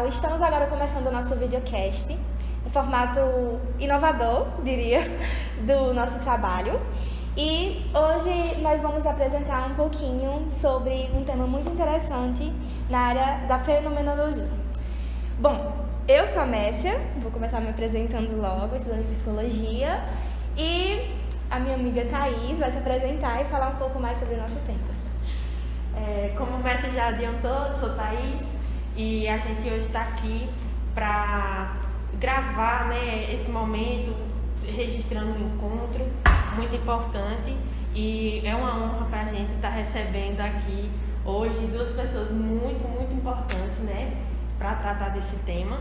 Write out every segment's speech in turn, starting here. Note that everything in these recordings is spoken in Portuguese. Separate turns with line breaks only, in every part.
pessoal, estamos agora começando o nosso videocast, um formato inovador, diria, do nosso trabalho. E hoje nós vamos apresentar um pouquinho sobre um tema muito interessante na área da fenomenologia. Bom, eu sou a Messia, vou começar me apresentando logo, estudando psicologia, e a minha amiga Thaís vai se apresentar e falar um pouco mais sobre o nosso tema.
Como o Messi já adiantou, eu sou Thaís e a gente hoje está aqui para gravar, né, esse momento, registrando um encontro muito importante, e é uma honra para a gente estar recebendo aqui hoje duas pessoas muito importantes, né, para tratar desse tema.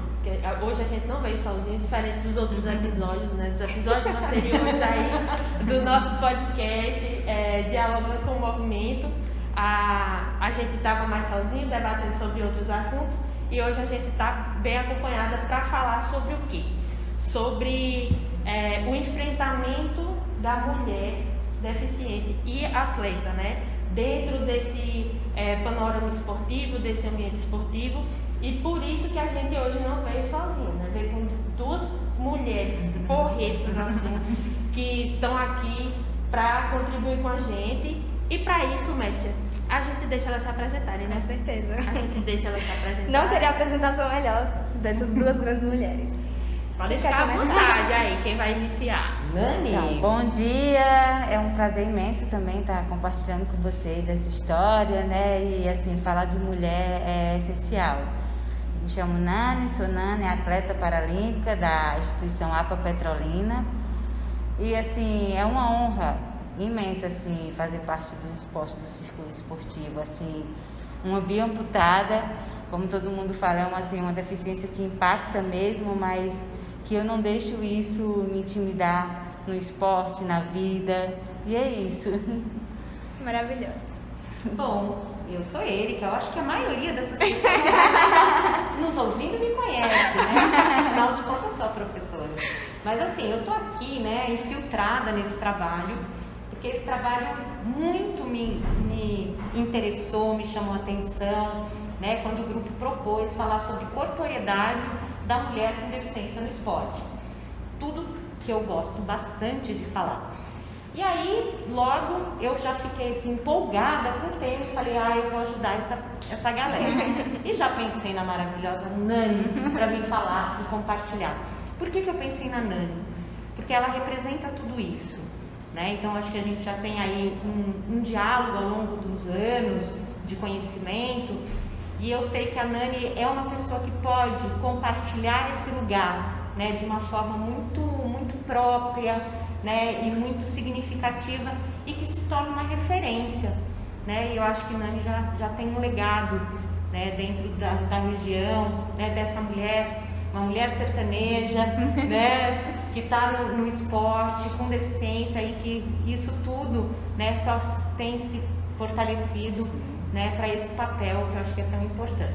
Hoje a gente não veio sozinho, diferente dos outros episódios, né, dos episódios anteriores aí do nosso podcast, Dialogando com o Movimento. A gente estava mais sozinho, debatendo sobre outros assuntos, e hoje a gente está bem acompanhada para falar sobre o quê? Sobre o enfrentamento da mulher deficiente e atleta, né? Dentro desse panorama esportivo, desse ambiente esportivo, e por isso que a gente hoje não veio sozinho, né? Veio com duas mulheres porretas assim, que estão aqui para contribuir com a gente. E para isso, Messia, a gente deixa elas se apresentarem, né?
Com certeza.
A gente deixa elas se apresentarem.
Não teria apresentação melhor dessas duas grandes mulheres.
Pode ficar à vontade aí, quem vai iniciar?
Nani. Então, bom dia, é um prazer imenso também estar compartilhando com vocês essa história, né? E assim, falar de mulher é essencial. Me chamo Nani, sou Nani, atleta paralímpica da instituição APA Petrolina. E assim, é uma honra imensa, assim, fazer parte do esporte, do círculo esportivo, assim, uma biamputada, como todo mundo fala, é uma deficiência que impacta mesmo, mas que eu não deixo isso me intimidar no esporte, na vida, e é isso.
Maravilhoso.
Bom, eu sou Erika, eu acho que a maioria dessas pessoas nos ouvindo me conhece, né? Afinal de contas, eu sou a professora. Mas assim, eu tô aqui, né, infiltrada nesse trabalho, porque esse trabalho muito me interessou, me chamou a atenção, né, quando o grupo propôs falar sobre corporeidade da mulher com deficiência no esporte. Tudo que eu gosto bastante de falar. E aí, logo, eu já fiquei assim, empolgada com o tema e falei, eu vou ajudar essa galera. E já pensei na maravilhosa Nani para vir falar e compartilhar. Por que eu pensei na Nani? Porque ela representa tudo isso. Né? Então acho que a gente já tem aí um diálogo ao longo dos anos de conhecimento, e eu sei que a Nani é uma pessoa que pode compartilhar esse lugar, né, de uma forma muito própria, né, e muito significativa, e que se torna uma referência, né? E eu acho que Nani já tem um legado, né, dentro da região, né, dessa mulher, uma mulher sertaneja, né, que está no esporte, com deficiência, e que isso tudo, né, só tem se fortalecido, né, para esse papel que eu acho que é tão importante.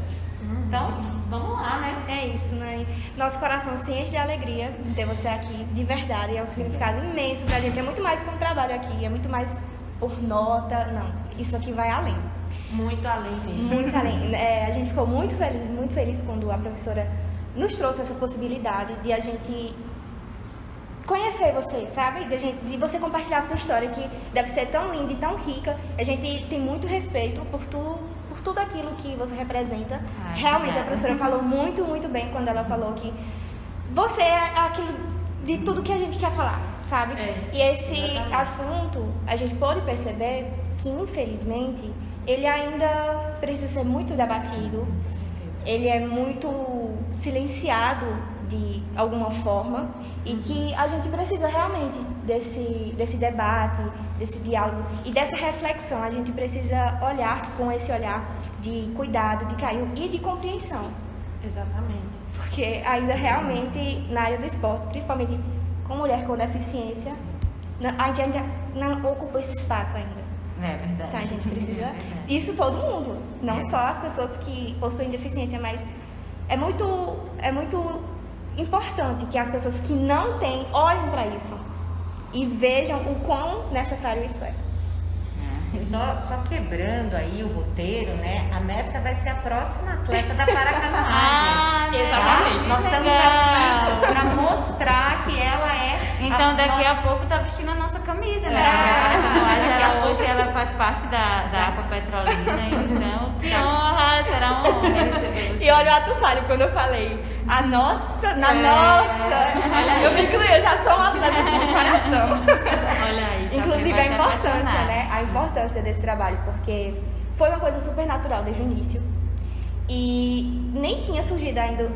Então, vamos lá, né?
É isso, né? Nosso coração se enche de alegria de ter você aqui, de verdade, é um significado imenso pra gente, é muito mais que um trabalho aqui, é muito mais por nota, não, isso aqui vai além.
Muito além mesmo.
Muito além. A gente ficou muito feliz quando a professora nos trouxe essa possibilidade de a gente conhecer você, sabe? De você compartilhar a sua história, que deve ser tão linda e tão rica. A gente tem muito respeito por tudo aquilo que você representa. Realmente, obrigada. A professora falou muito bem quando ela falou que você é aquilo de tudo que a gente quer falar, sabe? E esse exatamente. Assunto, a gente pode perceber que, infelizmente, ele ainda precisa ser muito debatido. Ele é muito silenciado de alguma forma, e que a gente precisa realmente desse debate, desse diálogo e dessa reflexão. A gente precisa olhar com esse olhar de cuidado, de carinho e de compreensão.
Exatamente.
Porque ainda realmente na área do esporte, principalmente com mulher com deficiência, a gente ainda não ocupa esse espaço ainda.
É verdade.
Então a gente precisa, isso todo mundo, não só as pessoas que possuem deficiência, mas é muito importante que as pessoas que não têm olhem para isso e vejam o quão necessário isso é.
só quebrando aí o roteiro, né? A Mércia vai ser a próxima atleta da paracanoagem.
Exatamente.
Nós estamos aqui para mostrar que ela é.
Então daqui a pouco tá vestindo a nossa camisa, né? A hoje ela faz parte da APA Petrolina, então que honra, será uma honra receber você.
E olha o ato falho quando eu falei. A nossa, nossa! Eu me incluí, eu já sou uma atleta de coração.
Olha aí. Tá
Inclusive
vai
a
se
importância,
apaixonar.
né? A importância desse trabalho, porque foi uma coisa super natural desde o início. E nem tinha surgido ainda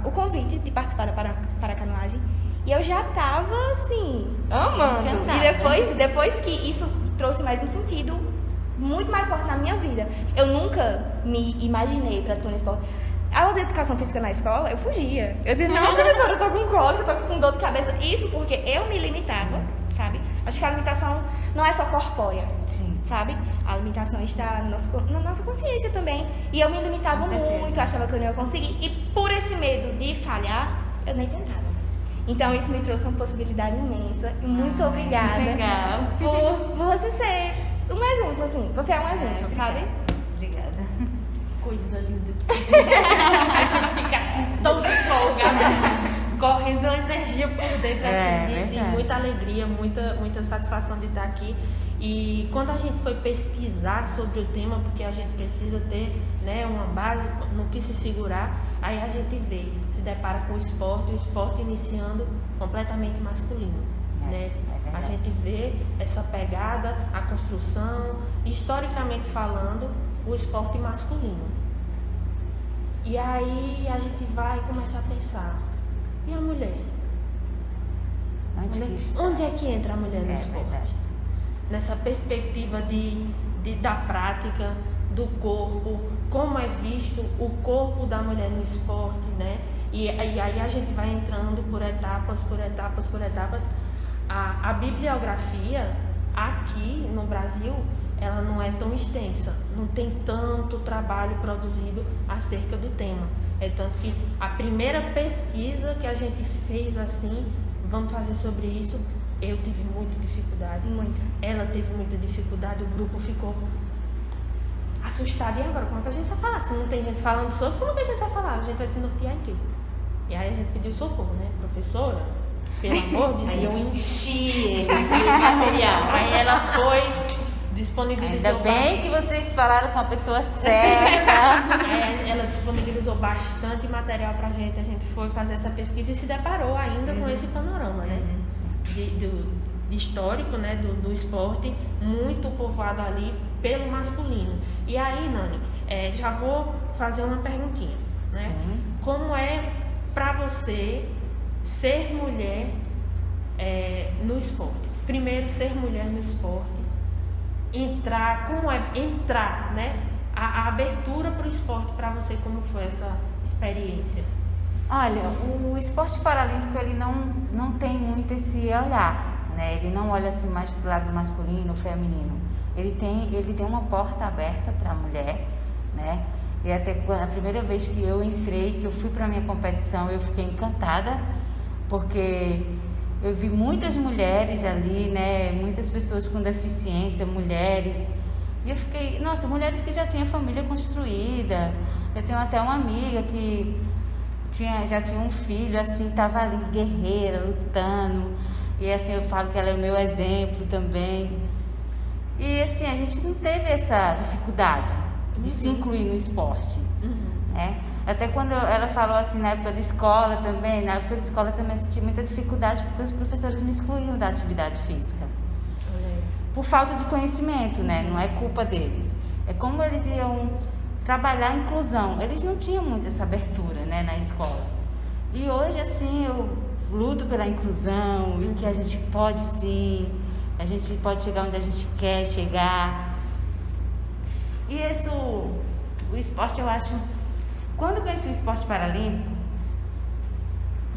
o convite de participar da paracanoagem. E eu já tava, assim, amando.
Encantada.
E depois que isso trouxe mais um sentido muito mais forte na minha vida. Eu nunca me imaginei para atuar no esporte. A aula de educação física na escola, eu fugia. Eu dizia, não, professora, eu tô com cólica, eu tô com dor de cabeça. Isso porque eu me limitava, sabe? Acho que a limitação não é só corpórea,
Sim.
sabe? A limitação está na nossa consciência também. E eu me limitava
Com certeza.
muito, achava que eu não ia conseguir. E por esse medo de falhar, eu nem tentava. Então isso me trouxe uma possibilidade imensa. E muito obrigada
Legal.
por você ser um exemplo, assim. Você é um exemplo, sabe?
Obrigada.
Coisa linda de se ver. A gente fica assim, tão empolgada, correndo uma energia por dentro, assim, de
verdade.
muita alegria, muita satisfação de estar aqui. E quando a gente foi pesquisar sobre o tema, porque a gente precisa ter, né, uma base no que se segurar, aí a gente se depara com o esporte iniciando completamente masculino. Né?
É
A
verdade.
gente vê essa pegada, a construção, historicamente falando, o esporte masculino. E aí a gente vai começar a pensar, e a mulher? Onde é que entra a mulher no esporte?
Verdade.
Nessa perspectiva da prática, do corpo, como é visto o corpo da mulher no esporte, né? E aí a gente vai entrando por etapas. A bibliografia aqui no Brasil, ela não é tão extensa, não tem tanto trabalho produzido acerca do tema. É tanto que a primeira pesquisa que a gente fez assim, vamos fazer sobre isso, eu tive muita dificuldade.
Muito.
Ela teve muita dificuldade, o grupo ficou assustado. E agora, como é que a gente vai falar? Se não tem gente falando sobre, como é que a gente vai falar? A gente vai se nortear em quê? E aí a gente pediu socorro, né? Professora, pelo amor de Deus.
Aí eu enchi esse material.
Aí ela foi, disponibilizou.
Ainda bem que vocês falaram com a pessoa certa.
Aí ela disponibilizou bastante material pra gente. A gente foi fazer essa pesquisa e se deparou ainda com esse panorama, né? De histórico, né? Do esporte, muito povoado ali pelo masculino. E aí, Nani, já vou fazer uma perguntinha, né?
Sim.
Como é pra você ser mulher no esporte? Primeiro, ser mulher no esporte. Como é entrar, né? A abertura para o esporte para você, como foi essa experiência?
Olha, o esporte paralímpico ele não tem muito esse olhar, né? Ele não olha assim mais pro lado masculino, feminino. Ele tem uma porta aberta para a mulher, né? E até a primeira vez que eu entrei, que eu fui para a minha competição, eu fiquei encantada, porque eu vi muitas mulheres ali, né? Muitas pessoas com deficiência, mulheres. E eu fiquei, nossa, mulheres que já tinham família construída. Eu tenho até uma amiga que já tinha um filho, assim, estava ali, guerreira, lutando. E assim, eu falo que ela é o meu exemplo também. E assim, a gente não teve essa dificuldade de se incluir no esporte. Né? Até quando ela falou assim, na época da escola também, eu senti muita dificuldade porque os professores me excluíam da atividade física. Por falta de conhecimento, né? Não é culpa deles. É como eles iam trabalhar a inclusão. Eles não tinham muito essa abertura, né, na escola. E hoje, assim, eu luto pela inclusão e que a gente pode sim, a gente pode chegar onde a gente quer chegar. E o esporte, eu acho... Quando eu conheci o esporte paralímpico,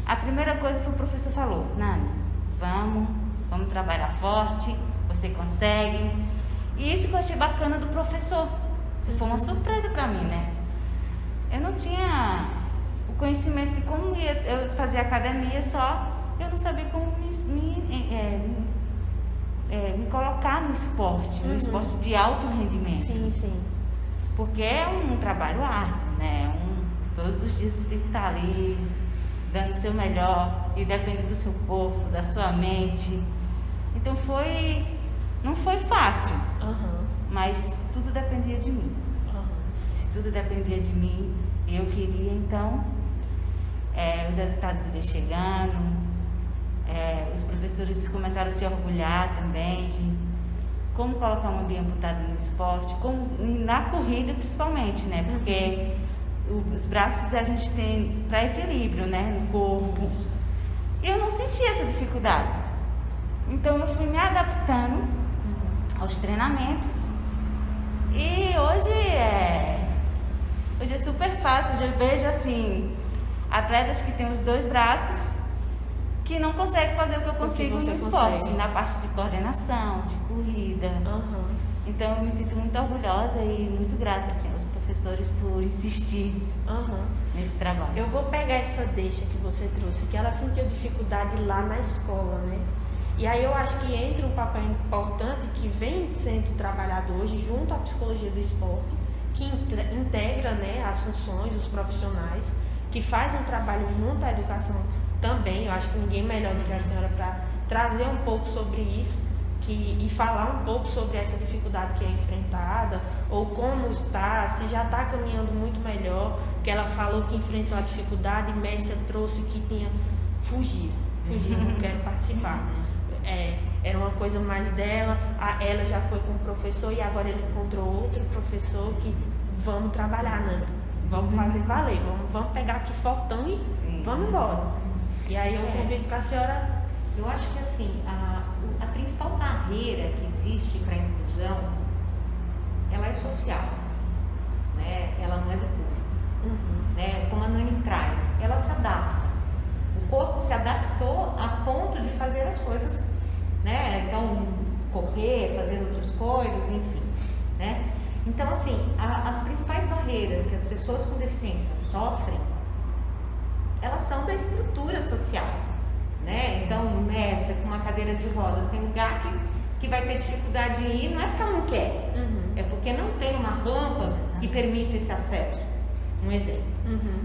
a primeira coisa que o professor falou: Nani, vamos trabalhar forte, você consegue. E isso que eu achei bacana do professor, que foi uma surpresa para mim, né? Eu não tinha o conhecimento de como eu fazia academia, só eu não sabia como me colocar no esporte de alto rendimento.
Sim, sim.
Porque é um trabalho árduo, né? Todos os dias você tem que estar ali, dando o seu melhor, e depende do seu corpo, da sua mente. Então não foi fácil, mas tudo dependia de mim. Se tudo dependia de mim, eu queria, então, os resultados iam chegando, os professores começaram a se orgulhar também de como colocar uma bem amputada no esporte, na corrida principalmente, né? Porque os braços a gente tem para equilíbrio, né? No corpo. Eu não senti essa dificuldade. Então eu fui me adaptando aos treinamentos. E hoje é super fácil. Eu já vejo assim, atletas que têm os 2 braços que não conseguem fazer o que eu consigo no esporte, na parte de coordenação, de corrida. Então eu me sinto muito orgulhosa e muito grata assim, aos professores por insistir nesse trabalho.
Eu vou pegar essa deixa que você trouxe, que ela sentiu dificuldade lá na escola, né? E aí eu acho que entra um papel importante que vem sendo trabalhado hoje junto à psicologia do esporte, que integra, né, as funções, os profissionais, que faz um trabalho junto à educação também. Eu acho que ninguém melhor do que a senhora para trazer um pouco sobre isso e falar um pouco sobre essa dificuldade que é enfrentada, ou como está, se já está caminhando muito melhor, porque ela falou que enfrentou a dificuldade e Mércia trouxe que tinha fugido, não quero participar. Era uma coisa mais dela, ela já foi com o professor e agora ele encontrou outro professor que vamos trabalhar, né? Vamos fazer valer, vamos pegar aqui fortão e vamos embora. E aí eu convido para a senhora.
Eu acho que assim, a principal barreira que existe para a inclusão, ela é social, né? Ela não é do público, né? Como a Nani traz, ela se adapta. O corpo se adaptou a ponto de fazer as coisas, né? Então, correr, fazer outras coisas, enfim, né? Então, assim, as principais barreiras que as pessoas com deficiência sofrem, elas são da estrutura social, né? Então, Mércia, com uma cadeira de rodas, tem lugar que vai ter dificuldade em ir, não é porque ela não quer, é porque não tem uma rampa que permita esse acesso, um exemplo,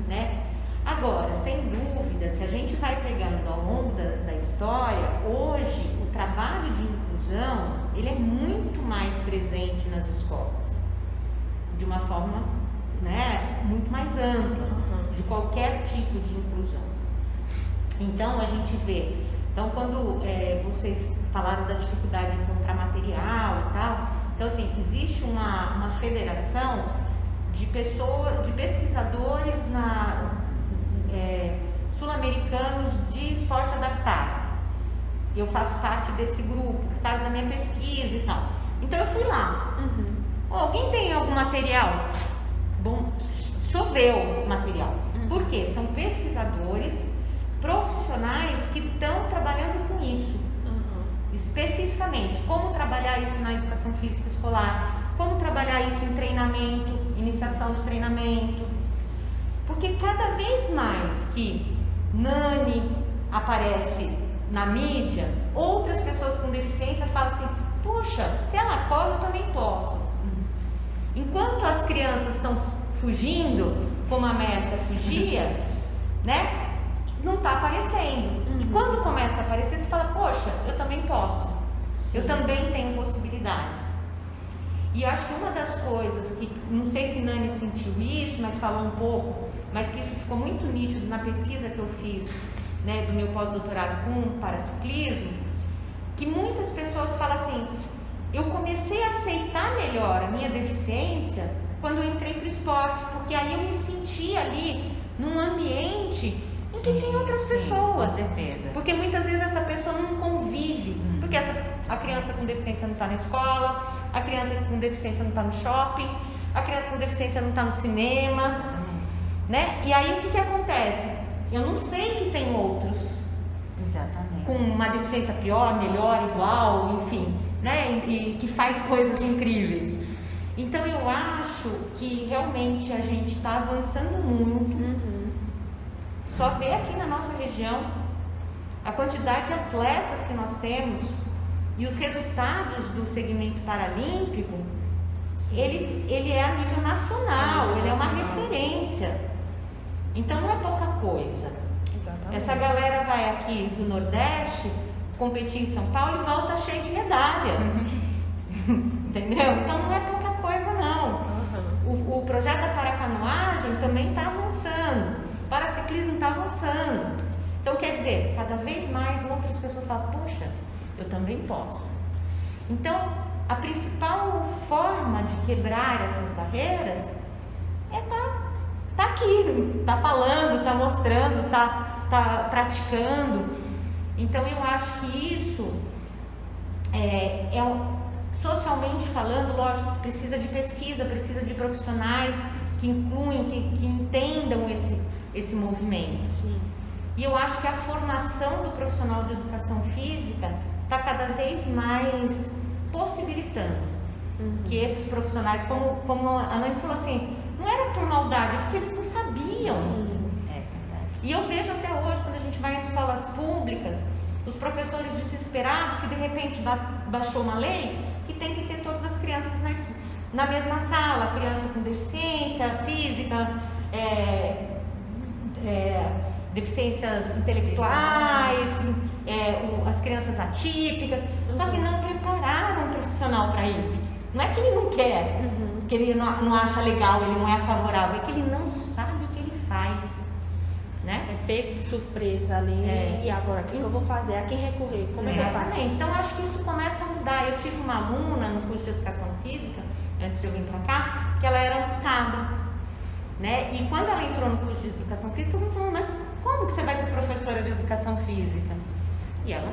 né? Agora, sem dúvida, se a gente vai pegando ao longo da história, hoje o trabalho de inclusão, ele é muito mais presente nas escolas, de uma forma, né, muito mais ampla, de qualquer tipo de inclusão. Então, a gente vê, então quando vocês falaram da dificuldade de encontrar material e tal, então assim, existe uma federação de pesquisadores sul-americanos de esporte adaptado. Eu faço parte desse grupo, por causa da minha pesquisa e tal. Então eu fui lá. Alguém tem algum material? Bom, choveu material. Por quê? São pesquisadores profissionais que estão trabalhando com isso. Especificamente, como trabalhar isso na educação física escolar, como trabalhar isso em treinamento, iniciação de treinamento. Porque cada vez mais que Nani aparece na mídia, outras pessoas com deficiência falam assim, poxa, se ela corre, eu também posso. Enquanto as crianças estão fugindo, como a Mércia fugia, né? Não está aparecendo. E quando começa a aparecer, você fala, poxa, eu também posso. Eu também tenho possibilidades. E eu acho que uma das coisas que, não sei se Nani sentiu isso, mas falou um pouco, mas que isso ficou muito nítido na pesquisa que eu fiz, né, do meu pós-doutorado com paraciclismo, que muitas pessoas falam assim, eu comecei a aceitar melhor a minha deficiência quando eu entrei para o esporte, porque aí eu me senti ali num ambiente em que tinha outras pessoas.
Com certeza.
Porque muitas vezes essa pessoa não convive, porque a criança com deficiência não está na escola, a criança com deficiência não está no shopping, a criança com deficiência não está no cinema, né? E aí o que acontece? Eu não sei que tem outros com uma deficiência pior, melhor, igual, enfim, né? E que faz coisas incríveis. Então eu acho que realmente a gente está avançando muito. Só ver aqui na nossa região a quantidade de atletas que nós temos, E os resultados do segmento paralímpico, ele é a nível nacional, ele é uma referência. Então não é pouca coisa.
Exatamente.
Essa galera vai aqui do Nordeste competir em São Paulo e volta cheia de medalha. Entendeu? Então não é pouca coisa não. O projeto da paracanoagem também está avançando. O paraciclismo está avançando. Então quer dizer, cada vez mais outras pessoas falam, poxa, eu também posso. Então a principal forma de quebrar essas barreiras é tá aqui, tá falando, tá mostrando, tá praticando. Então eu acho que isso socialmente falando, lógico, precisa de pesquisa, precisa de profissionais que incluem, que entendam esse movimento.
Sim.
E eu acho que a formação do profissional de educação física está cada vez mais possibilitando que esses profissionais, como a Nani falou assim, não era por maldade, é porque eles não sabiam.
Sim.
É verdade.
E eu vejo até hoje, quando a gente vai em escolas públicas, os professores desesperados que de repente baixou uma lei que tem que ter todas as crianças na mesma sala, criança com deficiência física, deficiências intelectuais, as crianças atípicas, só que não prepararam um profissional para isso. Não é que ele não quer, que ele não acha legal, ele não é favorável, é que ele não sabe o que ele faz, né?
É pego de surpresa ali. E agora, o que eu vou fazer? A quem recorrer? Como é que eu faço?
Exatamente. Então acho que isso começa a mudar. Eu tive uma aluna no curso de educação física, antes de eu vir para cá, que ela era amputada, né? E quando ela entrou no curso de educação física, todo mundo falou, mas como que você vai ser professora de educação física? E ela,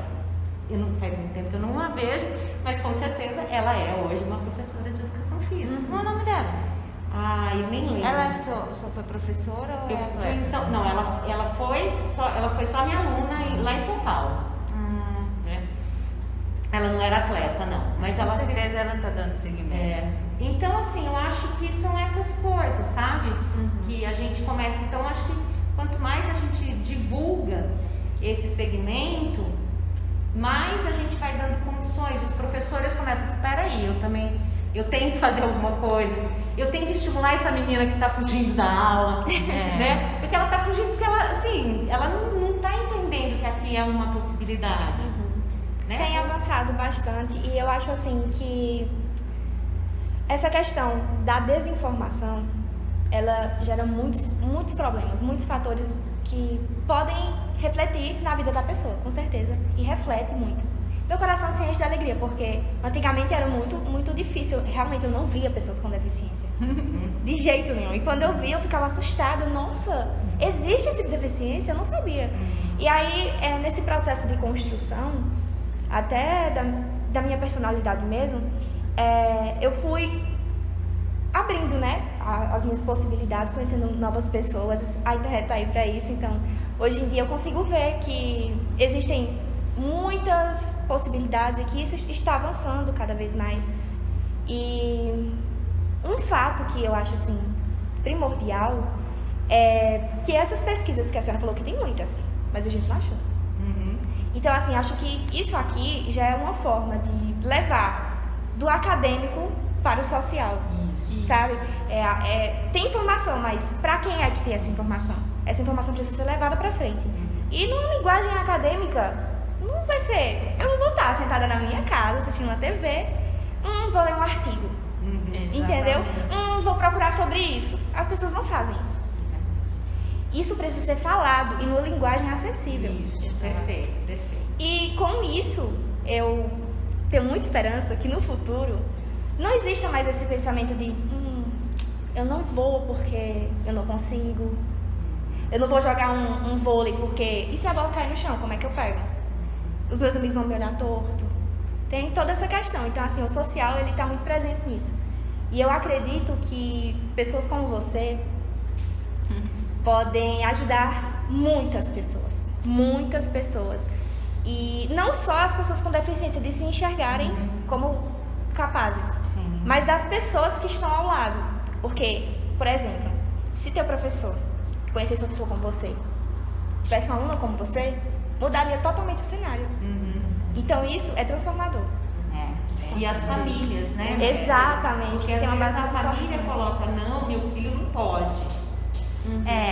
faz muito tempo que eu não a vejo, mas com certeza ela é hoje uma professora de educação física.
Qual é o nome dela?
Eu nem lembro.
Ela só foi professora ou
Eu fui em
atleta?
Não, ela foi só minha aluna lá em São Paulo. Né? Ela não era atleta, não. Mas
Com
ela
certeza ela está dando seguimento.
Então, assim, eu acho que são essas coisas, sabe? Que a gente começa. Então, eu acho que quanto mais a gente divulga esse segmento, mais a gente vai dando condições. Os professores começam, peraí, eu tenho que fazer alguma coisa. Eu tenho que estimular essa menina que está fugindo da aula, né? Porque ela está fugindo porque ela não está entendendo que aqui é uma possibilidade. Né?
Tem avançado bastante e eu acho assim que essa questão da desinformação, ela gera muitos problemas, muitos fatores que podem refletir na vida da pessoa, com certeza, e reflete muito. Meu coração se enche de alegria, porque antigamente era muito difícil, realmente eu não via pessoas com deficiência, de jeito nenhum. E quando eu via, eu ficava assustada, nossa, existe esse tipo de deficiência? Eu não sabia. E aí, nesse processo de construção, até da minha personalidade mesmo, eu fui abrindo, né, as minhas possibilidades, conhecendo novas pessoas. A internet tá aí para isso, então hoje em dia eu consigo ver que existem muitas possibilidades e que isso está avançando cada vez mais. E um fato que eu acho assim primordial é que essas pesquisas que a senhora falou, que tem muitas, mas a gente não achou. Então, assim, acho que isso aqui já é uma forma de levar do acadêmico para o social, sabe? Tem informação, mas para quem é que tem essa informação? Essa informação precisa ser levada para frente. E numa linguagem acadêmica, não vai ser... Eu não vou estar sentada na minha casa, assistindo uma TV, vou ler um artigo, entendeu? Vou procurar sobre isso. As pessoas não fazem isso. Isso precisa ser falado e numa linguagem acessível.
Isso, perfeito.
E com isso, eu tenho muita esperança que no futuro não exista mais esse pensamento de eu não vou porque eu não consigo, eu não vou jogar um vôlei porque... E se a bola cair no chão, como é que eu pego? Os meus amigos vão me olhar torto. Tem toda essa questão. Então, assim, o social, ele está muito presente nisso. E eu acredito que pessoas como você podem ajudar muitas pessoas. Muitas pessoas. E não só as pessoas com deficiência, de se enxergarem como capazes, mas das pessoas que estão ao lado. Porque, por exemplo, se teu professor conhecesse uma pessoa como você, tivesse uma aluna como você, mudaria totalmente o cenário. Então isso é transformador.
E as famílias, né?
Exatamente.
Porque às
tem uma
vezes
base
a
muito
família
importante.
coloca, não, meu filho não pode.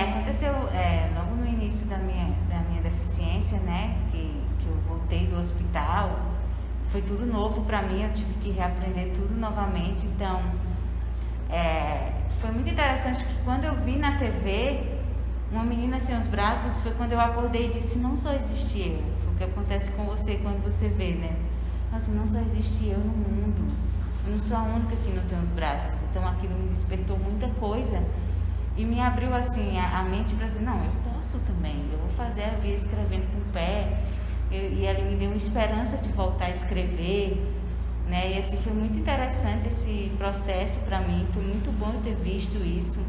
Aconteceu logo no início da minha deficiência, né? Que eu voltei do hospital. Foi tudo novo para mim, eu tive que reaprender tudo novamente. Então, foi muito interessante que quando eu vi na TV uma menina sem os braços, foi quando eu acordei e disse, não só existe eu. Foi o que acontece com você quando você vê, né? Nossa, não só existe eu no mundo. Eu não sou a única que não tem os braços. Então aquilo me despertou muita coisa e me abriu assim a mente para dizer, não, eu posso também, eu vou fazer, eu ia escrevendo com o pé. E ela me deu uma esperança de voltar a escrever, né? E assim foi muito interessante esse processo para mim, foi muito bom eu ter visto isso,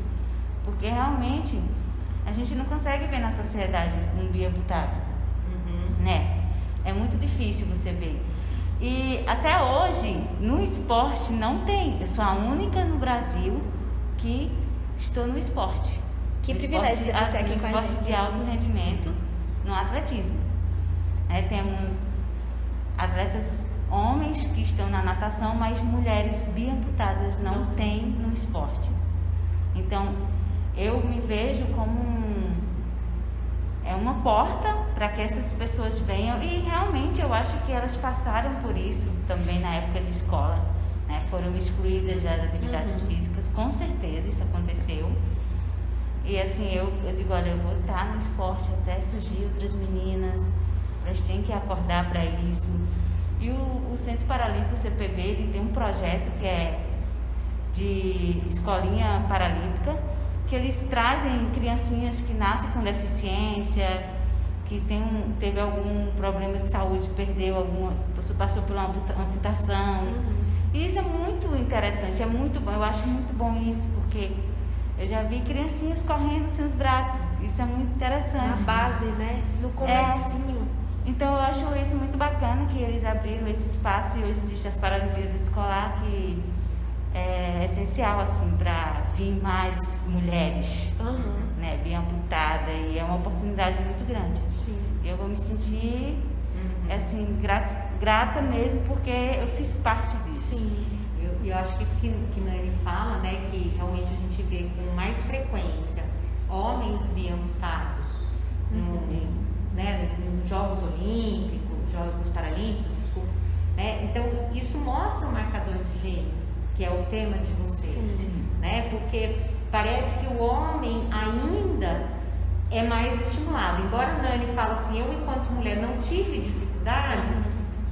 porque realmente a gente não consegue ver na sociedade um bioamputado, né? É muito difícil você ver. E até hoje, no esporte não tem. Eu sou a única no Brasil que estou no esporte.
Que
no
privilégio ter você aqui
no
com a
esporte
gente.
de alto rendimento, no atletismo. Temos atletas homens que estão na natação, mas mulheres bioamputadas não tem no esporte. Então, eu me vejo como uma porta para que essas pessoas venham, e realmente eu acho que elas passaram por isso também na época de escola, né? Foram excluídas das atividades físicas, com certeza isso aconteceu. E assim, eu digo, olha, eu vou estar no esporte até surgir outras meninas, elas têm que acordar para isso. E o Centro Paralímpico CPB, ele tem um projeto que é de escolinha paralímpica, que eles trazem criancinhas que nascem com deficiência, que teve algum problema de saúde, passou por uma amputação. E isso é muito interessante, é muito bom, eu acho muito bom isso, porque eu já vi criancinhas correndo sem os braços, isso é muito interessante.
Na base, né? No comecinho.
Então eu acho isso muito bacana que eles abriram esse espaço e hoje existe as Paralimpíadas Escolar, que é essencial assim para vir mais mulheres, né, bem amputada, e é uma oportunidade muito grande.
Sim.
Eu vou me sentir assim grata mesmo, porque eu fiz parte disso.
Sim.
Eu acho que isso que Nani fala, né, que realmente a gente vê com mais frequência homens bioamputados nos Jogos Olímpicos, Jogos Paralímpicos, desculpa, né? Então isso mostra um marcador de gênero, que é o tema de vocês, né? Porque parece que o homem ainda é mais estimulado. Embora a Nani fala assim, eu enquanto mulher não tive dificuldade,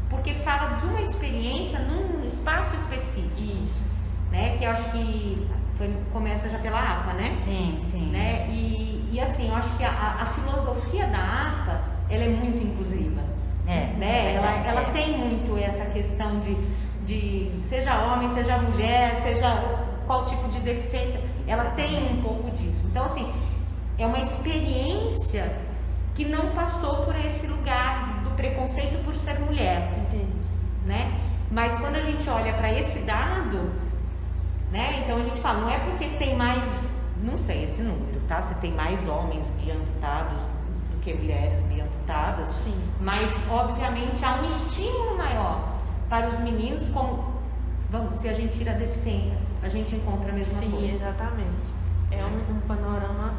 porque fala de uma experiência num espaço específico.
Isso.
Né? Que eu acho que começa já pela APA, né?
Sim.
Né? E assim, eu acho que a filosofia da APA, ela é muito inclusiva. Né? Ela tem muito essa questão de seja homem, seja mulher, seja qual tipo de deficiência, ela tem um pouco disso. Então, assim, é uma experiência que não passou por esse lugar do preconceito por ser mulher.
Entendi.
Né? Mas quando a gente olha para esse dado, né? Então a gente fala, não é porque tem mais, não sei esse número, tá? Se tem mais homens bioamputados do que mulheres bioamputadas, mas obviamente há um estímulo maior para os meninos, como se a gente tira a deficiência, a gente encontra a mesma coisa.
Sim, exatamente. É um panorama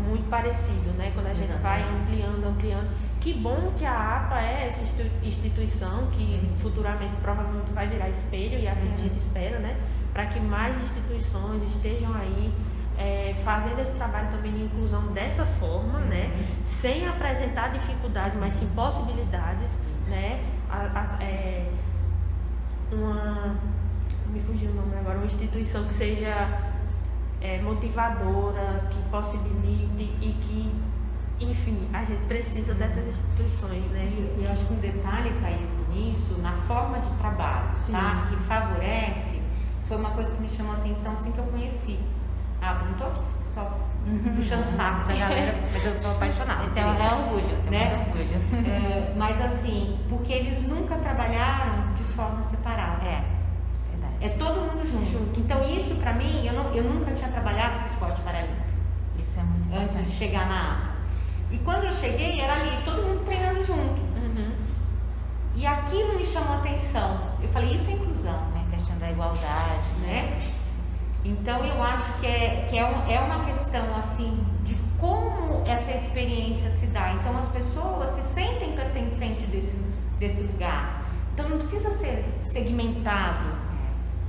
muito parecido, né? Quando a gente vai ampliando. Que bom que a APA é essa instituição que futuramente provavelmente vai virar espelho, e assim a gente espera, né? Para que mais instituições estejam aí fazendo esse trabalho também de inclusão dessa forma, né? Sem apresentar dificuldades, mas sim possibilidades, né? Me fugiu o nome agora, uma instituição que seja motivadora, que possibilite e que, enfim, a gente precisa dessas instituições, né?
E eu acho que um detalhe, Thaís, nisso, na forma de trabalho, tá? Que favorece, foi uma coisa que me chamou a atenção assim que eu conheci. Não estou aqui só puxando saco da galera, mas eu estou apaixonada.
Tem orgulho,
né?
muito orgulho.
Mas assim, porque eles nunca trabalharam de forma separada.
Verdade.
É todo mundo junto. Então isso pra mim, eu nunca tinha trabalhado com esporte paralímpico.
Isso é muito importante.
Antes de chegar na APA. E quando eu cheguei, era ali, todo mundo treinando junto. E aquilo me chamou a atenção. Eu falei, isso é inclusão.
É a questão da igualdade,
Né? Então eu acho que é uma questão assim de como essa experiência se dá. Então as pessoas se sentem pertencentes desse lugar. Então não precisa ser segmentado,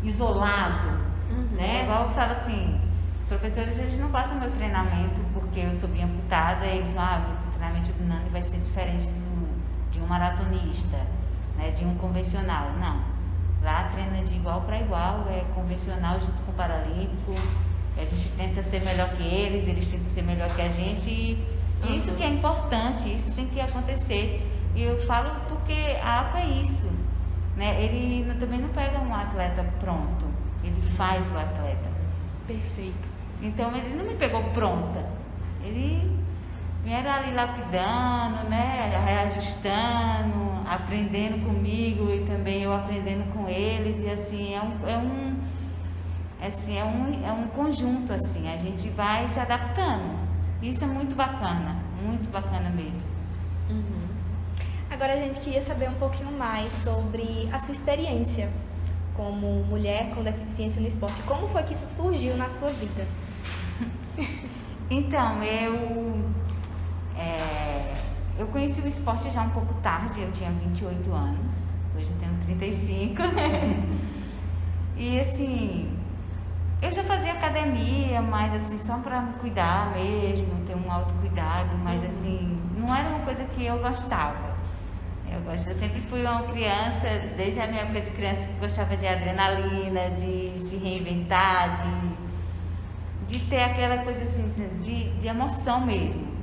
isolado,
É
né?
igual eu falo assim, os professores eles não passam meu treinamento porque eu sou bem amputada, eles vão, meu treinamento do Nani vai ser diferente de um maratonista, né, de um convencional. Não. Lá treina de igual para igual, é convencional junto com o paralímpico. A gente tenta ser melhor que eles tentam ser melhor que a gente. E isso que é importante, isso tem que acontecer. E eu falo porque a APA é isso, né? Ele também não pega um atleta pronto, ele faz o atleta.
Perfeito.
Então ele não me pegou pronta, ele era ali lapidando, né, reajustando, aprendendo comigo e também eu aprendendo com eles, e assim é um conjunto, assim, a gente vai se adaptando. Isso é muito bacana mesmo.
Agora a gente queria saber um pouquinho mais sobre a sua experiência como mulher com deficiência no esporte. Como foi que isso surgiu na sua vida?
Então, eu conheci o esporte já um pouco tarde, eu tinha 28 anos, hoje eu tenho 35. E assim, eu já fazia academia, mas assim, só para me cuidar mesmo, ter um autocuidado, mas assim, não era uma coisa que eu gostava. Eu sempre fui uma criança, desde a minha época de criança, que gostava de adrenalina, de se reinventar, de ter aquela coisa assim, de emoção mesmo.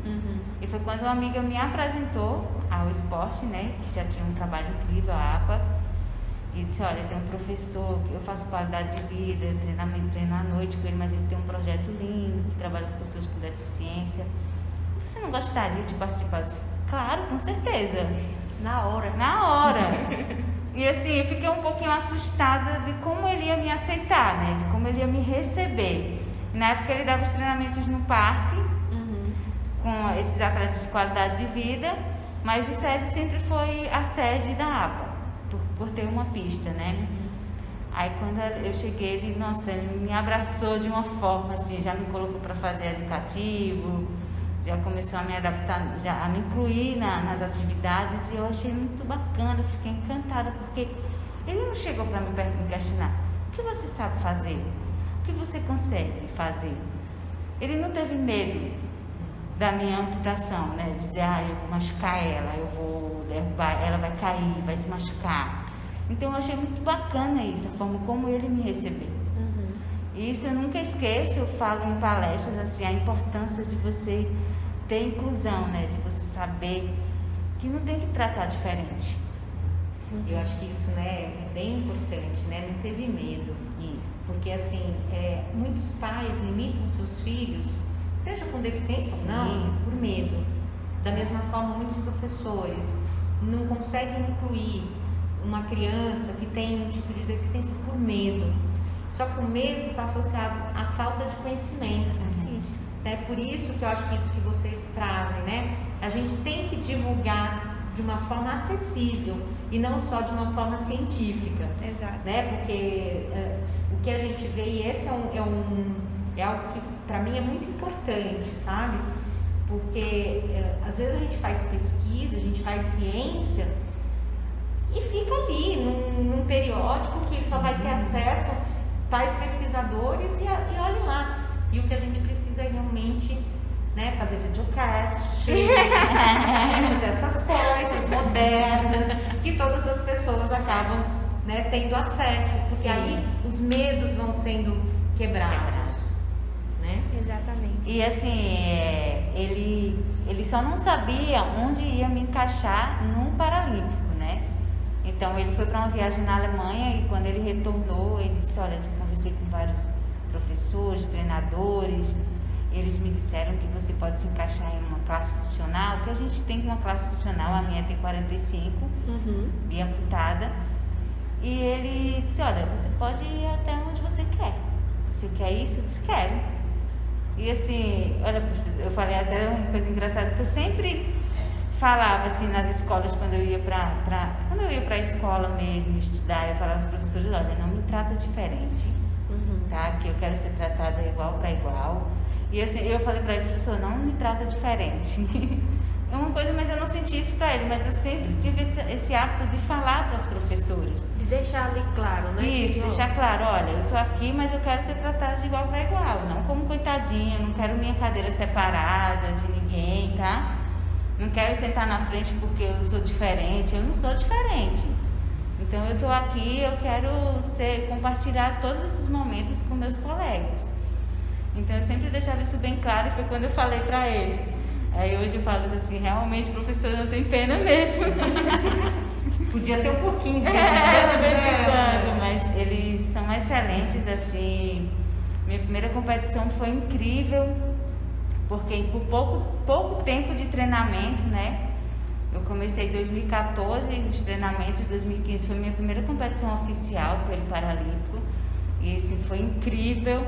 E foi quando uma amiga me apresentou ao esporte, né, que já tinha um trabalho incrível, a APA, e disse, olha, tem um professor que eu faço qualidade de vida, treino à noite com ele, mas ele tem um projeto lindo, que trabalha com pessoas com deficiência. Você não gostaria de participar? Eu disse, claro, com certeza.
Na hora.
E assim, eu fiquei um pouquinho assustada de como ele ia me aceitar, né, de como ele ia me receber. Na época ele dava os treinamentos no parque, com esses atletas de qualidade de vida, mas o SESI sempre foi a sede da APA, por ter uma pista, né? Aí quando eu cheguei, ele me abraçou de uma forma assim, já me colocou para fazer educativo, já começou a me adaptar, já a me incluir nas atividades, e eu achei muito bacana, eu fiquei encantada, porque ele não chegou para me questionar, o que você sabe fazer? O que você consegue fazer? Ele não teve medo da minha amputação, né? Dizer, eu vou machucar ela, eu vou derrubar, ela vai cair, vai se machucar. Então eu achei muito bacana isso, a forma como ele me recebeu. E isso eu nunca esqueço, eu falo em palestras assim, a importância de você ter inclusão, né? De você saber que não tem que tratar diferente.
Eu acho que isso, né, é bem importante, né? Não teve medo.
Isso.
Porque assim, muitos pais limitam seus filhos, seja com deficiência ou não, por medo. Da mesma forma, muitos professores não conseguem incluir uma criança que tem um tipo de deficiência por medo. Só que o medo está associado à falta de conhecimento. É por isso que eu acho que isso que vocês trazem, né? A gente tem que divulgar de uma forma acessível e não só de uma forma científica.
Exato.
Né? Porque o que a gente vê, e esse é algo que para mim é muito importante, sabe? Porque às vezes a gente faz pesquisa, a gente faz ciência e fica ali num periódico que só vai ter acesso tais pesquisadores e olhe lá. E o que a gente precisa é realmente, né, fazer videocast, fazer essas coisas modernas, que todas as pessoas acabam, né, tendo acesso, porque aí os medos vão sendo quebrados. Né?
Exatamente.
E assim, ele só não sabia onde ia me encaixar num paralímpico, né? Então ele foi para uma viagem na Alemanha e quando ele retornou, ele disse, olha, eu conversei com vários professores, treinadores, eles me disseram que você pode se encaixar em uma classe funcional, que a gente tem uma classe funcional, a minha tem 45, bem amputada, e ele disse, olha, você pode ir até onde você quer. Você quer isso? Eu disse, quero. E assim, olha, professor, eu falei até uma coisa engraçada, que eu sempre falava assim nas escolas, quando eu ia para a escola mesmo estudar, eu falava aos professores, olha, não me trata diferente, tá? Que eu quero ser tratada igual para igual. E eu falei para ele, professor, não me trata diferente. É uma coisa, mas eu não senti isso para ele, mas eu sempre tive esse hábito de falar para os professores.
De deixar ali claro, né?
Isso, deixar claro, olha, eu tô aqui, mas eu quero ser tratada de igual para igual, não como coitadinha, não quero minha cadeira separada de ninguém, tá? Não quero sentar na frente porque eu sou diferente, eu não sou diferente. Então eu tô aqui, eu quero compartilhar todos esses momentos com meus colegas. Então eu sempre deixava isso bem claro e foi quando eu falei para ele. Aí hoje eu falo assim, realmente o professor não tem pena mesmo.
Podia ter um pouquinho de
de vez em quando, mas eles são excelentes, assim. Minha primeira competição foi incrível, porque por pouco tempo de treinamento, né? Eu comecei em 2014, os treinamentos, 2015 foi minha primeira competição oficial pelo Paralímpico. E assim, foi incrível.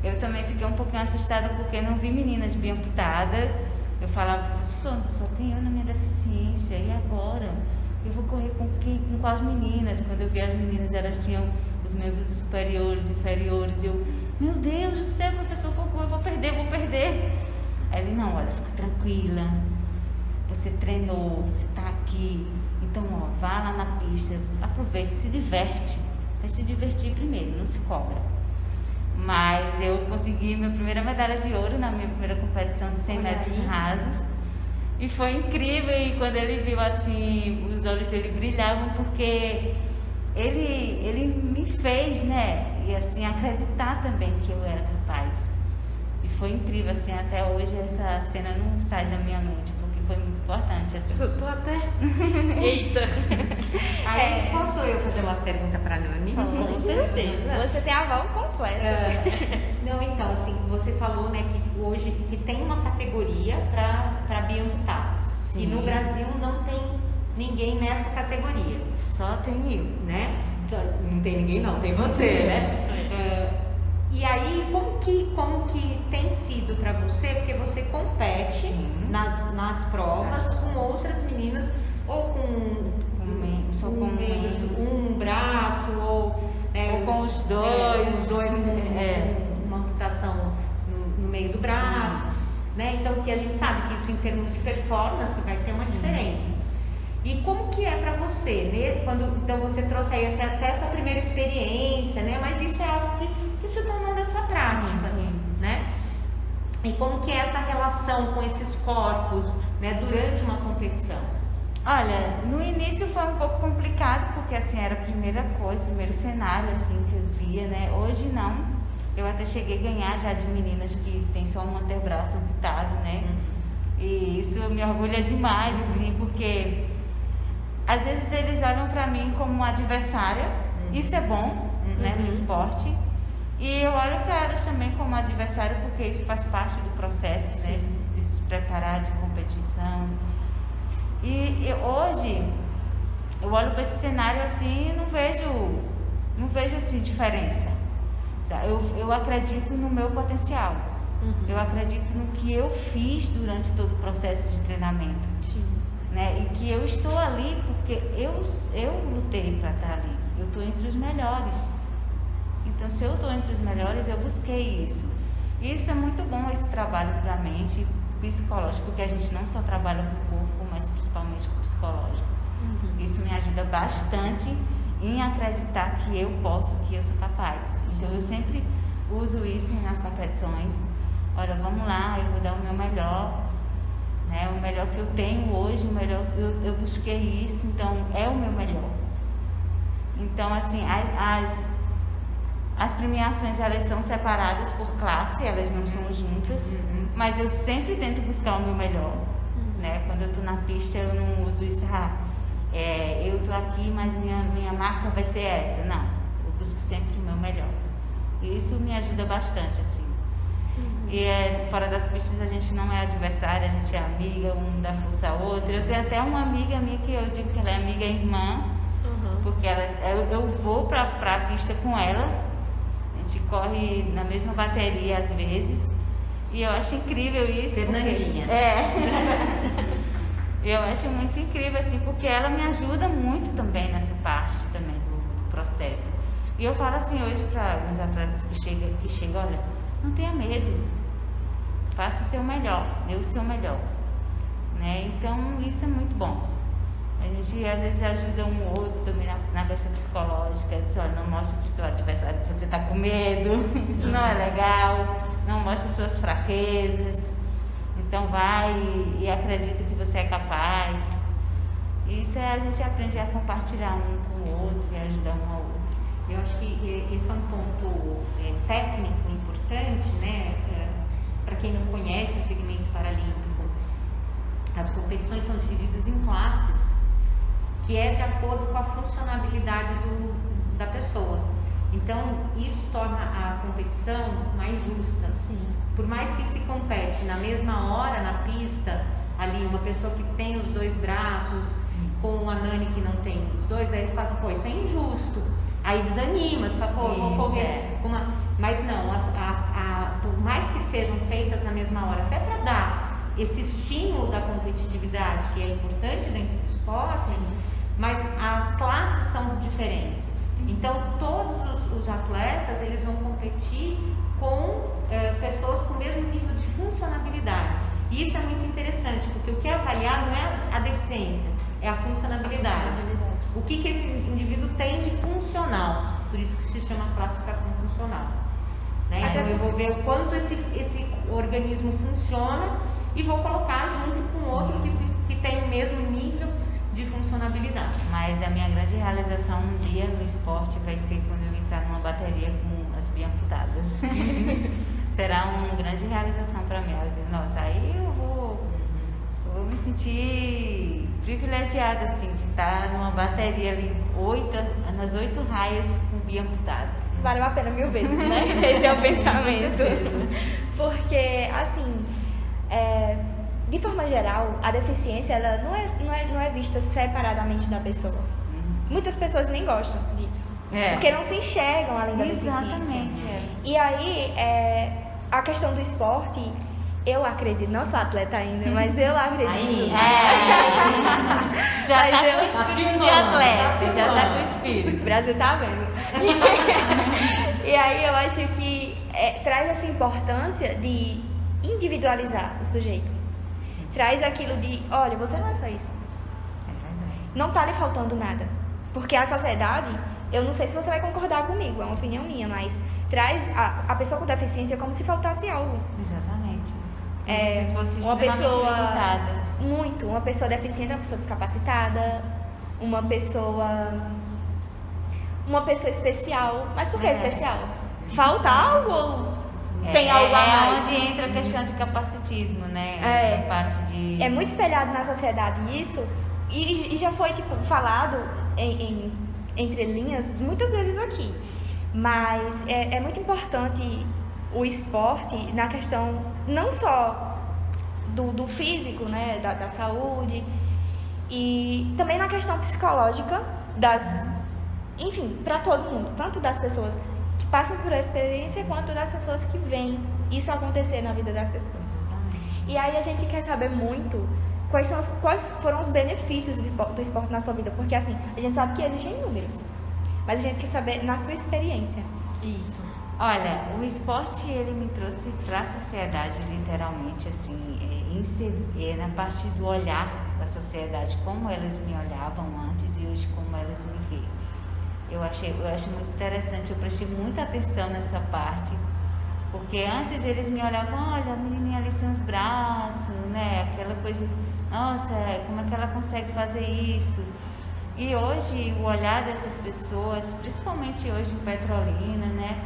Eu também fiquei um pouquinho assustada porque não vi meninas bem amputadas. Eu falava, professor, só tem eu na minha deficiência, e agora? Eu vou correr com quais meninas? Quando eu vi as meninas, elas tinham os membros superiores, inferiores. Eu, meu Deus do céu, professor, eu vou perder. Aí ele, não, olha, fica tranquila. Você treinou, você tá aqui. Então, ó, vá lá na pista, aproveite, se diverte. Vai se divertir primeiro, não se cobra. Mas eu consegui minha primeira medalha de ouro na minha primeira competição de 100 metros rasos. E foi incrível, e quando ele viu assim, os olhos dele brilhavam, porque ele me fez, né? E assim, acreditar também que eu era capaz. E foi incrível, assim, até hoje essa cena não sai da minha mente, porque foi muito importante, assim.
Eu tô até... Eita!
Aí, posso eu fazer uma pergunta para a Nani?
Com certeza.
Você tem a mão completa.
Não, então, assim, você falou, né, que hoje que tem uma categoria para bioamputados.
Sim.
E no Brasil não tem ninguém nessa categoria.
Só tem eu,
né? Não tem ninguém não, tem você, né? E aí, como que tem sido para você? Porque você compete nas provas com outras meninas, ou com um braço, ou
com os dois.
Os dois com uma amputação no meio do braço. Né? Então, que a gente sabe que isso, em termos de performance, vai ter uma diferença. E como que é para você, né? Então você trouxe aí até essa primeira experiência, né? Mas isso é algo que se tornou da sua prática, né? E como que é essa relação com esses corpos, né? Durante uma competição?
Olha, no início foi um pouco complicado, porque assim, era a primeira coisa, primeiro cenário assim que eu via, né? Hoje não. Eu até cheguei a ganhar já de meninas que tem só um antebraço amputado, né? E isso me orgulha demais, assim, porque às vezes eles olham pra mim como uma adversária, isso é bom, né, no esporte. E eu olho pra elas também como adversária, porque isso faz parte do processo, né, de se preparar, de competição. E hoje, eu olho pra esse cenário assim e não vejo assim diferença. Eu acredito no meu potencial. Eu acredito no que eu fiz durante todo o processo de treinamento. Né? E que eu estou ali porque eu lutei para estar ali. Eu estou entre os melhores. Então, se eu estou entre os melhores, eu busquei isso. E isso é muito bom, esse trabalho para a mente psicológico, porque a gente não só trabalha com o corpo, mas principalmente com o psicológico. Isso me ajuda bastante em acreditar que eu posso, que eu sou capaz. Então, eu sempre uso isso nas competições. Olha, vamos lá, eu vou dar o meu melhor. Né? O melhor que eu tenho hoje, o melhor eu busquei isso, então é o meu melhor. Então, assim, as premiações, elas são separadas por classe, elas não são juntas, mas eu sempre tento buscar o meu melhor. Né? Quando eu tô na pista, eu não uso isso, eu tô aqui, mas minha marca vai ser essa. Não, eu busco sempre o meu melhor. E isso me ajuda bastante, assim. E fora das pistas a gente não é adversária, a gente é amiga, um dá força ao outro. Eu tenho até uma amiga minha que eu digo que ela é amiga irmã, porque eu vou pra pista com ela, a gente corre na mesma bateria às vezes, e eu acho incrível isso.
Fernandinha.
Eu acho muito incrível, assim, porque ela me ajuda muito também nessa parte também do processo. E eu falo assim hoje para alguns atletas que chegam, olha, não tenha medo, faça o seu melhor, dê o seu melhor. Né? Então, isso é muito bom. A gente às vezes ajuda um ou outro também na questão psicológica. Diz, olha, não mostre para o seu adversário que você está com medo, isso não é legal, não mostre suas fraquezas. Então vai e acredita que você é capaz. Isso a gente aprende a compartilhar um com o outro e ajudar um ao outro.
Eu acho que esse é um ponto técnico importante, né? Para quem não conhece o segmento paralímpico, as competições são divididas em classes, que é de acordo com a funcionabilidade da pessoa. Então, isso torna a competição mais justa.
Sim.
Por mais que se compete na mesma hora na pista, ali uma pessoa que tem os 2 braços, com a Nani que não tem os 2, daí você fala assim, pô, isso é injusto. Aí desanima, você fala, pô, vou correr uma... Mas não, por mais que sejam feitas na mesma hora, até para dar esse estímulo da competitividade, que é importante dentro do esporte, mas as classes são diferentes. Então, todos os atletas, eles vão competir com pessoas com o mesmo nível de funcionabilidade. E isso é muito interessante, porque o que é avaliado não é a deficiência, é a funcionabilidade. O que esse indivíduo tem de funcional, por isso que se chama classificação funcional. Né? Então, eu vou ver o quanto esse organismo funciona e vou colocar junto com outro que tem o mesmo nível de funcionabilidade.
Mas a minha grande realização um dia no esporte vai ser quando eu entrar numa bateria com as biamputadas. Será uma grande realização para mim. Eu digo, nossa, aí eu vou me sentir privilegiada, assim, de estar numa bateria ali, nas 8 raias com biamputada.
Valeu a pena 1000 vezes, né? Esse é o pensamento. Porque, assim, de forma geral, a deficiência ela não é vista separadamente da pessoa. Muitas pessoas nem gostam disso. Porque não se enxergam além da deficiência.
Exatamente.
E aí, a questão do esporte, eu acredito, não sou atleta ainda, mas eu acredito.
Já tá com o espírito de atleta, já tá com o espírito.
O Brasil tá vendo. E aí eu acho que traz essa importância de individualizar o sujeito. Traz aquilo de, olha, você não é só isso. Não tá lhe faltando nada. Porque a sociedade, eu não sei se você vai concordar comigo, é uma opinião minha, mas traz a pessoa com deficiência como se faltasse algo.
Exatamente. Se fosse
uma pessoa
limitada.
Muito. Uma pessoa deficiente é uma pessoa descapacitada, uma pessoa especial. Mas por que especial? Falta algo ou tem algo a mais?
É onde entra a questão de capacitismo, né? Essa parte de...
É muito espelhado na sociedade isso, e já foi falado entre linhas muitas vezes aqui. Mas é muito importante o esporte na questão não só do físico, né, da saúde, e também na questão psicológica enfim, para todo mundo, tanto das pessoas que passam por essa experiência quanto das pessoas que veem isso acontecer na vida das pessoas. E aí a gente quer saber muito quais foram os benefícios do esporte na sua vida, porque assim, a gente sabe que existem números, mas a gente quer saber na sua experiência.
Isso.
Olha, o esporte ele me trouxe para a sociedade, literalmente, assim, na parte do olhar da sociedade, como elas me olhavam antes e hoje como elas me veem. Eu acho muito interessante, eu prestei muita atenção nessa parte, porque antes eles me olhavam, olha, a menininha ali sem os braços, né, aquela coisa, nossa, como é que ela consegue fazer isso? E hoje o olhar dessas pessoas, principalmente hoje em Petrolina, né,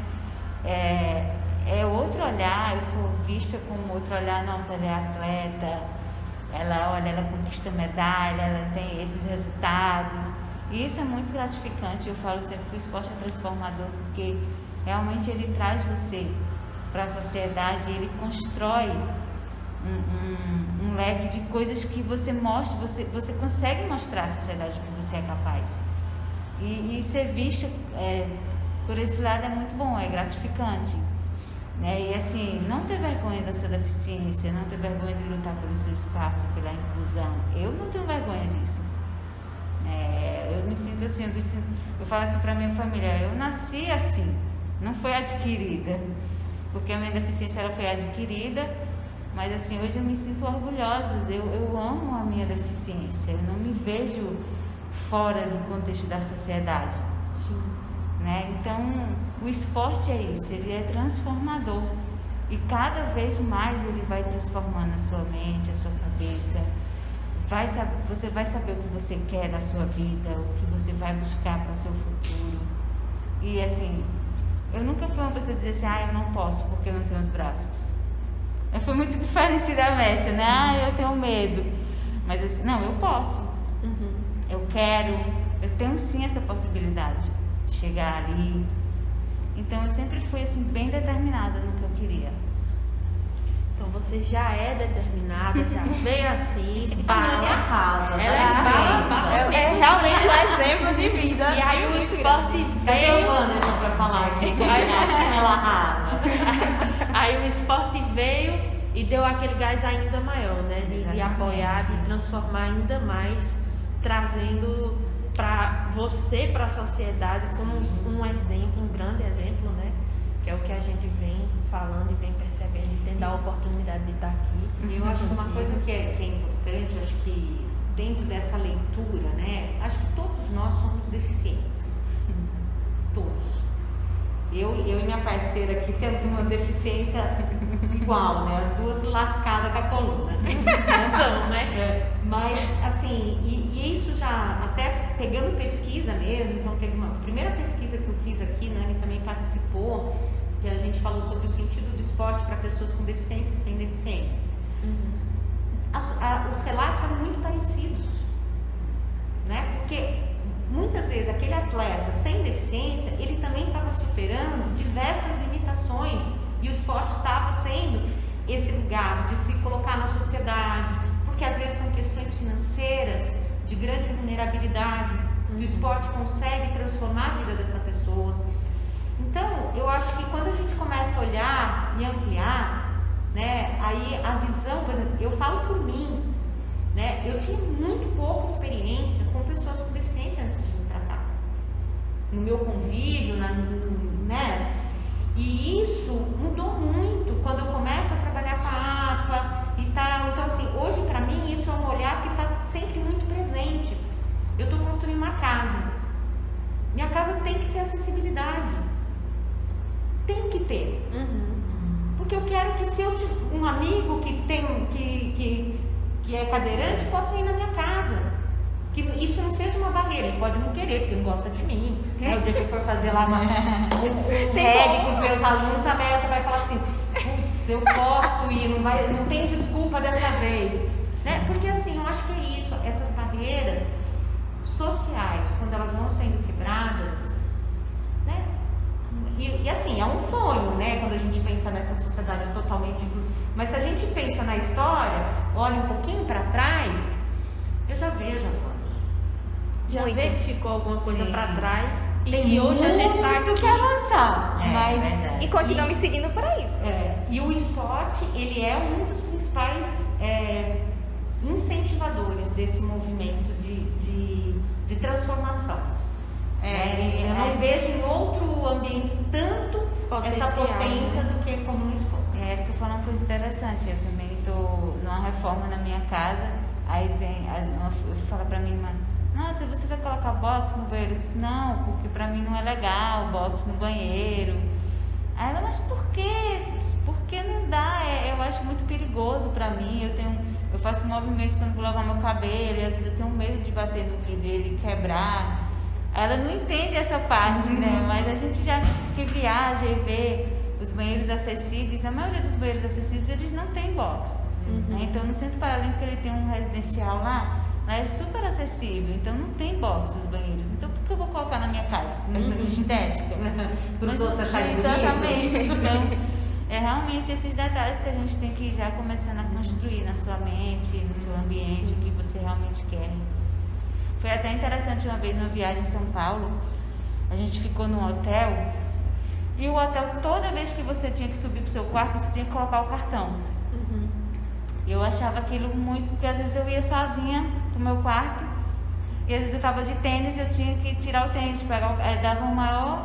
é outro olhar. Eu sou vista com outro olhar. Nossa, ela é atleta, ela conquista medalha, ela tem esses resultados, e isso é muito gratificante. Eu falo sempre que o esporte é transformador, porque realmente ele traz você para a sociedade, ele constrói um leque de coisas que você mostra, você consegue mostrar à sociedade que você é capaz, e ser vista por esse lado é muito bom, é gratificante. Né? E assim, não ter vergonha da sua deficiência, não ter vergonha de lutar pelo seu espaço, pela inclusão. Eu não tenho vergonha disso. Eu me sinto assim, eu falo assim para minha família, eu nasci assim, não foi adquirida, porque a minha deficiência ela foi adquirida, mas assim, hoje eu me sinto orgulhosa, eu amo a minha deficiência, eu não me vejo fora do contexto da sociedade.
Sim.
Né? Então, o esporte é isso, ele é transformador e cada vez mais ele vai transformando a sua mente, a sua cabeça. Você vai saber o que você quer na sua vida, o que você vai buscar para o seu futuro. E assim, eu nunca fui uma pessoa que dizia assim, eu não posso porque eu não tenho os braços. Eu fui muito diferente da Messia, né? Eu tenho medo. Mas assim, não, eu posso. Eu quero, eu tenho sim essa possibilidade de chegar ali. Então eu sempre fui assim, bem determinada no que eu queria.
Então você já é determinada, já veio assim,
Ela arrasa.
ela
É realmente um exemplo de vida.
E aí o esporte
Cadê o
veio.
Wanderson pra falar aqui? Ela arrasa.
Aí o esporte veio e deu aquele gás ainda maior, né? De apoiar, de transformar ainda mais, trazendo para você, para a sociedade, como um exemplo, um grande exemplo, né? Que é o que a gente vem falando e vem percebendo e tendo a oportunidade de estar aqui.
E eu acho que uma coisa que é importante, acho que dentro dessa leitura, né? Acho que todos nós somos deficientes. Todos. Eu e minha parceira aqui temos uma deficiência igual, né? As duas lascadas com a coluna.
Então, né?
Mas, assim, e isso já, até pegando pesquisa mesmo, então teve uma primeira pesquisa que eu fiz aqui, Nani também participou, que a gente falou sobre o sentido do esporte para pessoas com deficiência e sem deficiência. Os relatos eram muito parecidos, né? Porque muitas vezes aquele atleta sem deficiência, ele também estava superando diversas limitações e o esporte estava sendo esse lugar de se colocar na sociedade, porque às vezes são questões financeiras de grande vulnerabilidade, e o esporte consegue transformar a vida dessa pessoa. Então, eu acho que quando a gente começa a olhar e ampliar, né, aí a visão, por exemplo, eu falo por mim, né, eu tinha muito pouca experiência com pessoas com deficiência antes de me tratar. No meu convívio, né, e isso mudou muito quando eu começo a trabalhar com a APA e tal. Então, assim, hoje para mim isso é um olhar que está sempre muito presente. Eu estou construindo uma casa. Minha casa tem que ter acessibilidade. Tem que ter. Porque eu quero que se eu um amigo que é cadeirante possa ir na minha casa. Que isso não seja uma barreira. Ele pode não querer, porque não gosta de mim. O dia que eu for fazer lá um reggae com os meus alunos, a Messia vai falar assim, putz, eu posso ir, não tem desculpa dessa vez. Né? Porque assim, eu acho que é isso, essas barreiras sociais, quando elas vão sendo quebradas, né? E assim, é um sonho, né? Quando a gente pensa nessa sociedade totalmente... Mas se a gente pensa na história, olha um pouquinho para trás, eu já vejo avanço.
Já
Muito.
vê que ficou alguma coisa
Sim.
para trás e
Tem
que hoje a gente tá
muito
aqui.
que avançar.
Verdade.
E continua me seguindo para isso.
E o esporte, ele é um dos principais incentivadores desse movimento de transformação. Eu não vejo em outro ambiente tanto essa
Potencial,
potência
né?
do que como no esporte.
Érica falou uma coisa interessante. Eu também estou numa reforma na minha casa. Aí eu falo pra minha irmã, nossa, você vai colocar box no banheiro? Eu disse, não, porque pra mim não é legal box no banheiro. Aí ela, mas por quê? Porque não dá, eu acho muito perigoso pra mim. Eu faço movimentos quando vou lavar meu cabelo, e às vezes eu tenho medo de bater no vidro e ele quebrar. Ela não entende essa parte, né? Mas a gente já que viaja e vê os banheiros acessíveis, a maioria dos banheiros acessíveis, eles não tem box. Né? Então, no Centro Paralímpico, ele tem um residencial lá é super acessível, então não tem box os banheiros. Então, por que eu vou colocar na minha casa? Por questão de estética?
Para os outros acharem bonito.
Exatamente. Então, é realmente esses detalhes que a gente tem que ir já começando a construir na sua mente, no seu ambiente, o que você realmente quer. Foi até interessante uma vez numa viagem em São Paulo, a gente ficou num hotel E o hotel, toda vez que você tinha que subir pro seu quarto, você tinha que colocar o cartão. Eu achava aquilo muito, porque às vezes eu ia sozinha pro meu quarto, e às vezes eu tava de tênis, eu tinha que tirar o tênis, dava um maior,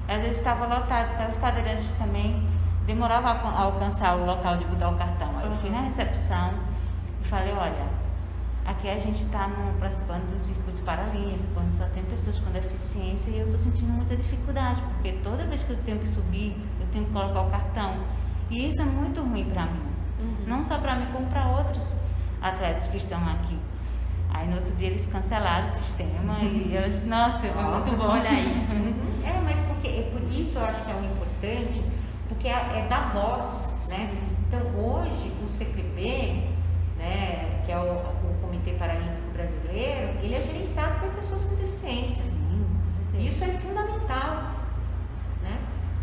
às vezes estava lotado, até os cadeirantes também, demorava a alcançar o local de botar o cartão. Aí eu fui na recepção e falei, olha, aqui a gente está participando do circuito paralímpico, quando só tem pessoas com deficiência, e eu estou sentindo muita dificuldade, porque toda vez que eu tenho que subir, eu tenho que colocar o cartão. E isso é muito ruim para mim. Não só para mim, como para outros atletas que estão aqui. Aí no outro dia eles cancelaram o sistema e eu disse, nossa, foi muito bom.
Olha aí.
Mas por isso eu acho que é o importante, porque é dar voz, né? Então hoje o CPB, né, que é o Comitê Paralímpico Brasileiro, ele é gerenciado por pessoas com deficiência. Isso é fundamental, né?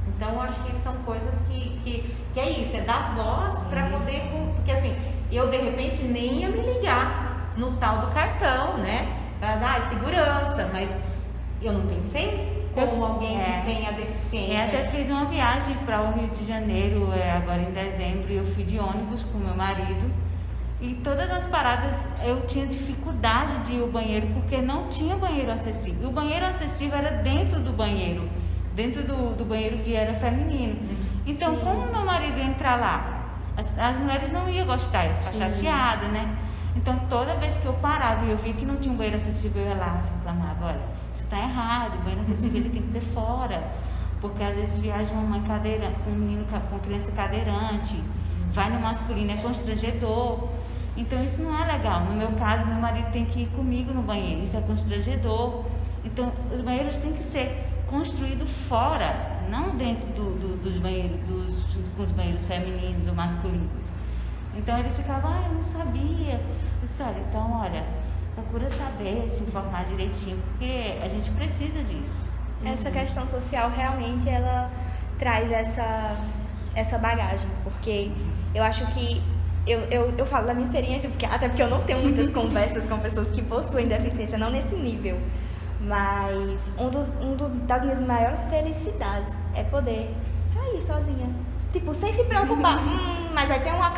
Então, eu acho que são coisas que é isso, é dar voz para poder... Porque assim, eu de repente nem ia me ligar no tal do cartão, né? Para dar segurança, mas eu não pensei como alguém que tem a deficiência.
Eu até fiz uma viagem para o Rio de Janeiro, agora em dezembro, e eu fui de ônibus com meu marido. E todas as paradas eu tinha dificuldade de ir ao banheiro, porque não tinha banheiro acessível. E o banheiro acessível era dentro do banheiro, dentro do banheiro que era feminino. Então, como meu marido ia entrar lá, as mulheres não iam gostar, ia ficar chateada, né? Então, toda vez que eu parava e eu via que não tinha um banheiro acessível, eu ia lá e reclamava, olha, isso está errado, o banheiro acessível ele tem que ser fora. Porque às vezes viaja uma mãe cadeirante, com um menino com criança cadeirante, vai no masculino, é constrangedor. Então isso não é legal. No meu caso, meu marido tem que ir comigo no banheiro, isso é constrangedor. Então os banheiros têm que ser construídos fora, não dentro dos banheiros, com os banheiros femininos ou masculinos. Então eles ficavam, eu não sabia. Eu disse, olha, procura saber, se informar direitinho, porque a gente precisa disso.
Essa questão social realmente ela traz essa bagagem, porque eu acho que eu falo da minha experiência, até porque eu não tenho muitas conversas com pessoas que possuem deficiência, não nesse nível, mas das minhas maiores felicidades é poder sair sozinha, tipo, sem se preocupar, mas vai ter uma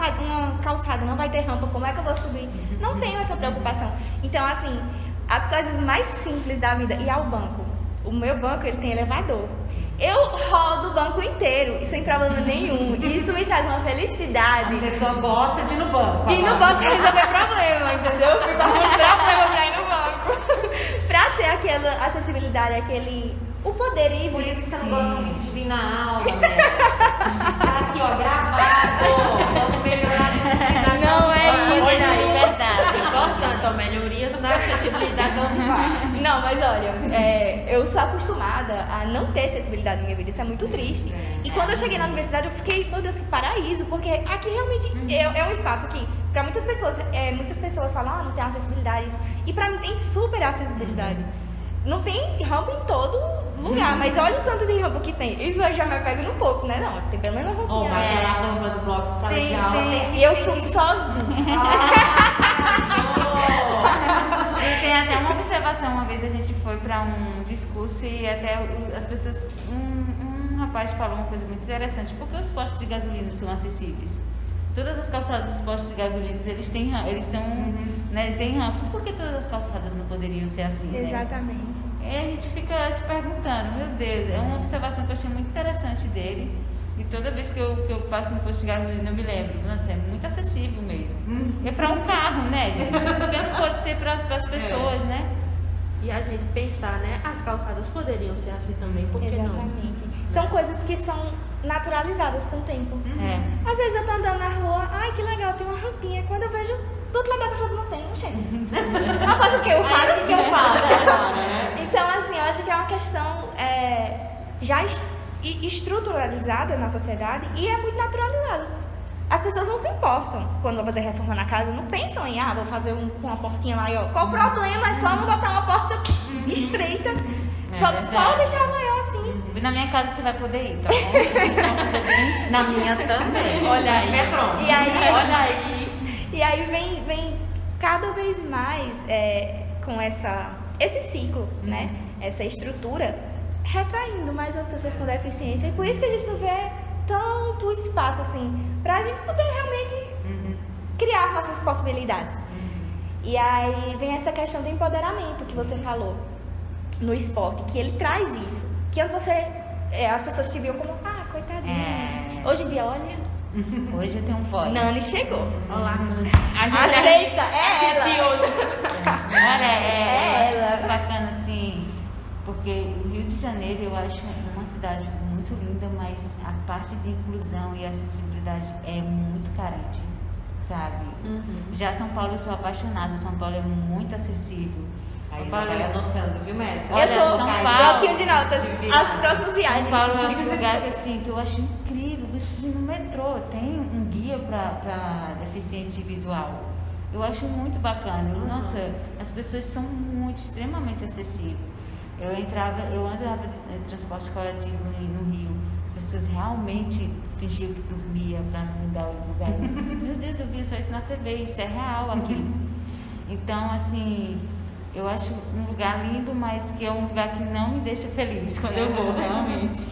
calçada, não vai ter rampa, como é que eu vou subir? Não tenho essa preocupação. Então, assim, as coisas mais simples da vida, ir ao banco. O meu banco, ele tem elevador. Eu rodo o banco inteiro, sem problema nenhum. E isso me traz uma felicidade.
A pessoa gosta de ir no banco.
De ir no banco resolver problema, entendeu? Fica muito problema pra ir no banco. Pra ter aquela acessibilidade, o poder ir.
Por isso que você não gosta muito de vir na aula, né? Tá aqui, ó, gravado. Vamos melhorar a acessibilidade.
Não é isso.
Olha aí, verdade. Importante, ó, melhorias na acessibilidade da Unifaz.
Não, mas olha, eu sou acostumada a não ter acessibilidade na minha vida, isso é muito triste. E quando eu cheguei na universidade, eu fiquei, meu Deus, que paraíso, porque aqui realmente é um espaço que, pra muitas pessoas falam, não tem acessibilidade, e pra mim tem super acessibilidade. Não tem rampa em todo lugar, mas olha o tanto de rampa que tem. Isso eu já me pego no pouco, né? Não, tem pelo menos uma rampinha.
Mas aquela rampa do bloco de sala de aula tem.
E eu subo sozinha.
E tem até uma observação, uma vez a gente foi para um discurso e até as pessoas, um rapaz falou uma coisa muito interessante, por que os postos de gasolina são acessíveis? Todas as calçadas dos postos de gasolina, eles têm rampa, por que todas as calçadas não poderiam ser assim, né?
Exatamente.
E a gente fica se perguntando, meu Deus, é uma observação que eu achei muito interessante dele. E toda vez que eu passo no posto de gasolina eu me lembro, nossa, é muito acessível mesmo. É para um carro, né, gente? Porque não pode ser para as pessoas, né?
E a gente pensar, né, as calçadas poderiam ser assim também, por que
Exatamente.
não?
São coisas que são naturalizadas com o tempo. Às vezes eu tô andando na rua, ai que legal, tem uma rampinha. Quando eu vejo, do outro lado da calçada não tem, gente. Ela faz o quê? Eu paro o que eu faço. Então, assim, eu acho que é uma questão já estruturalizada na sociedade e é muito naturalizado. As pessoas não se importam quando vão fazer reforma na casa, não pensam em, vou fazer uma portinha lá e ó. Qual o problema? É só não botar uma porta estreita, só deixar maior assim.
Na minha casa você vai poder ir, tá bom? Vocês vão fazer bem.
Na minha também.
Olha aí.
E aí,
Olha aí.
E aí vem cada vez mais com esse ciclo, né? Essa estrutura retraindo mais as pessoas com deficiência. E por isso que a gente não vê tanto espaço assim, pra gente poder realmente criar nossas possibilidades. E aí vem essa questão do empoderamento que você falou no esporte, que ele traz isso. Que antes as pessoas te viam como, coitadinha. Hoje em dia, olha...
Hoje eu tenho voz.
Nani chegou.
Olá, Nani.
Aceita, é ela.
E hoje.
Olha, eu acho
ela.
muito bacana assim, porque o Rio de Janeiro eu acho uma cidade muito linda, mas a parte de inclusão e acessibilidade é muito carente, sabe? Já São Paulo eu sou apaixonada, São Paulo é muito acessível.
Aí
São
já
Paulo
vai anotando, viu, Messi?
Eu tô
São Paulo.
bloquinho de notas, as próximas viagens.
São Paulo é um lugar que, assim, que eu acho incrível. No metrô tem um guia para deficiente visual. Eu acho muito bacana. Nossa, as pessoas são extremamente acessíveis. Eu andava de transporte coletivo no Rio. As pessoas realmente fingiam que dormia para não dar o lugar. Meu Deus, eu vi só isso na TV, isso é real aqui. Então, assim, eu acho um lugar lindo, mas que é um lugar que não me deixa feliz quando eu vou, realmente.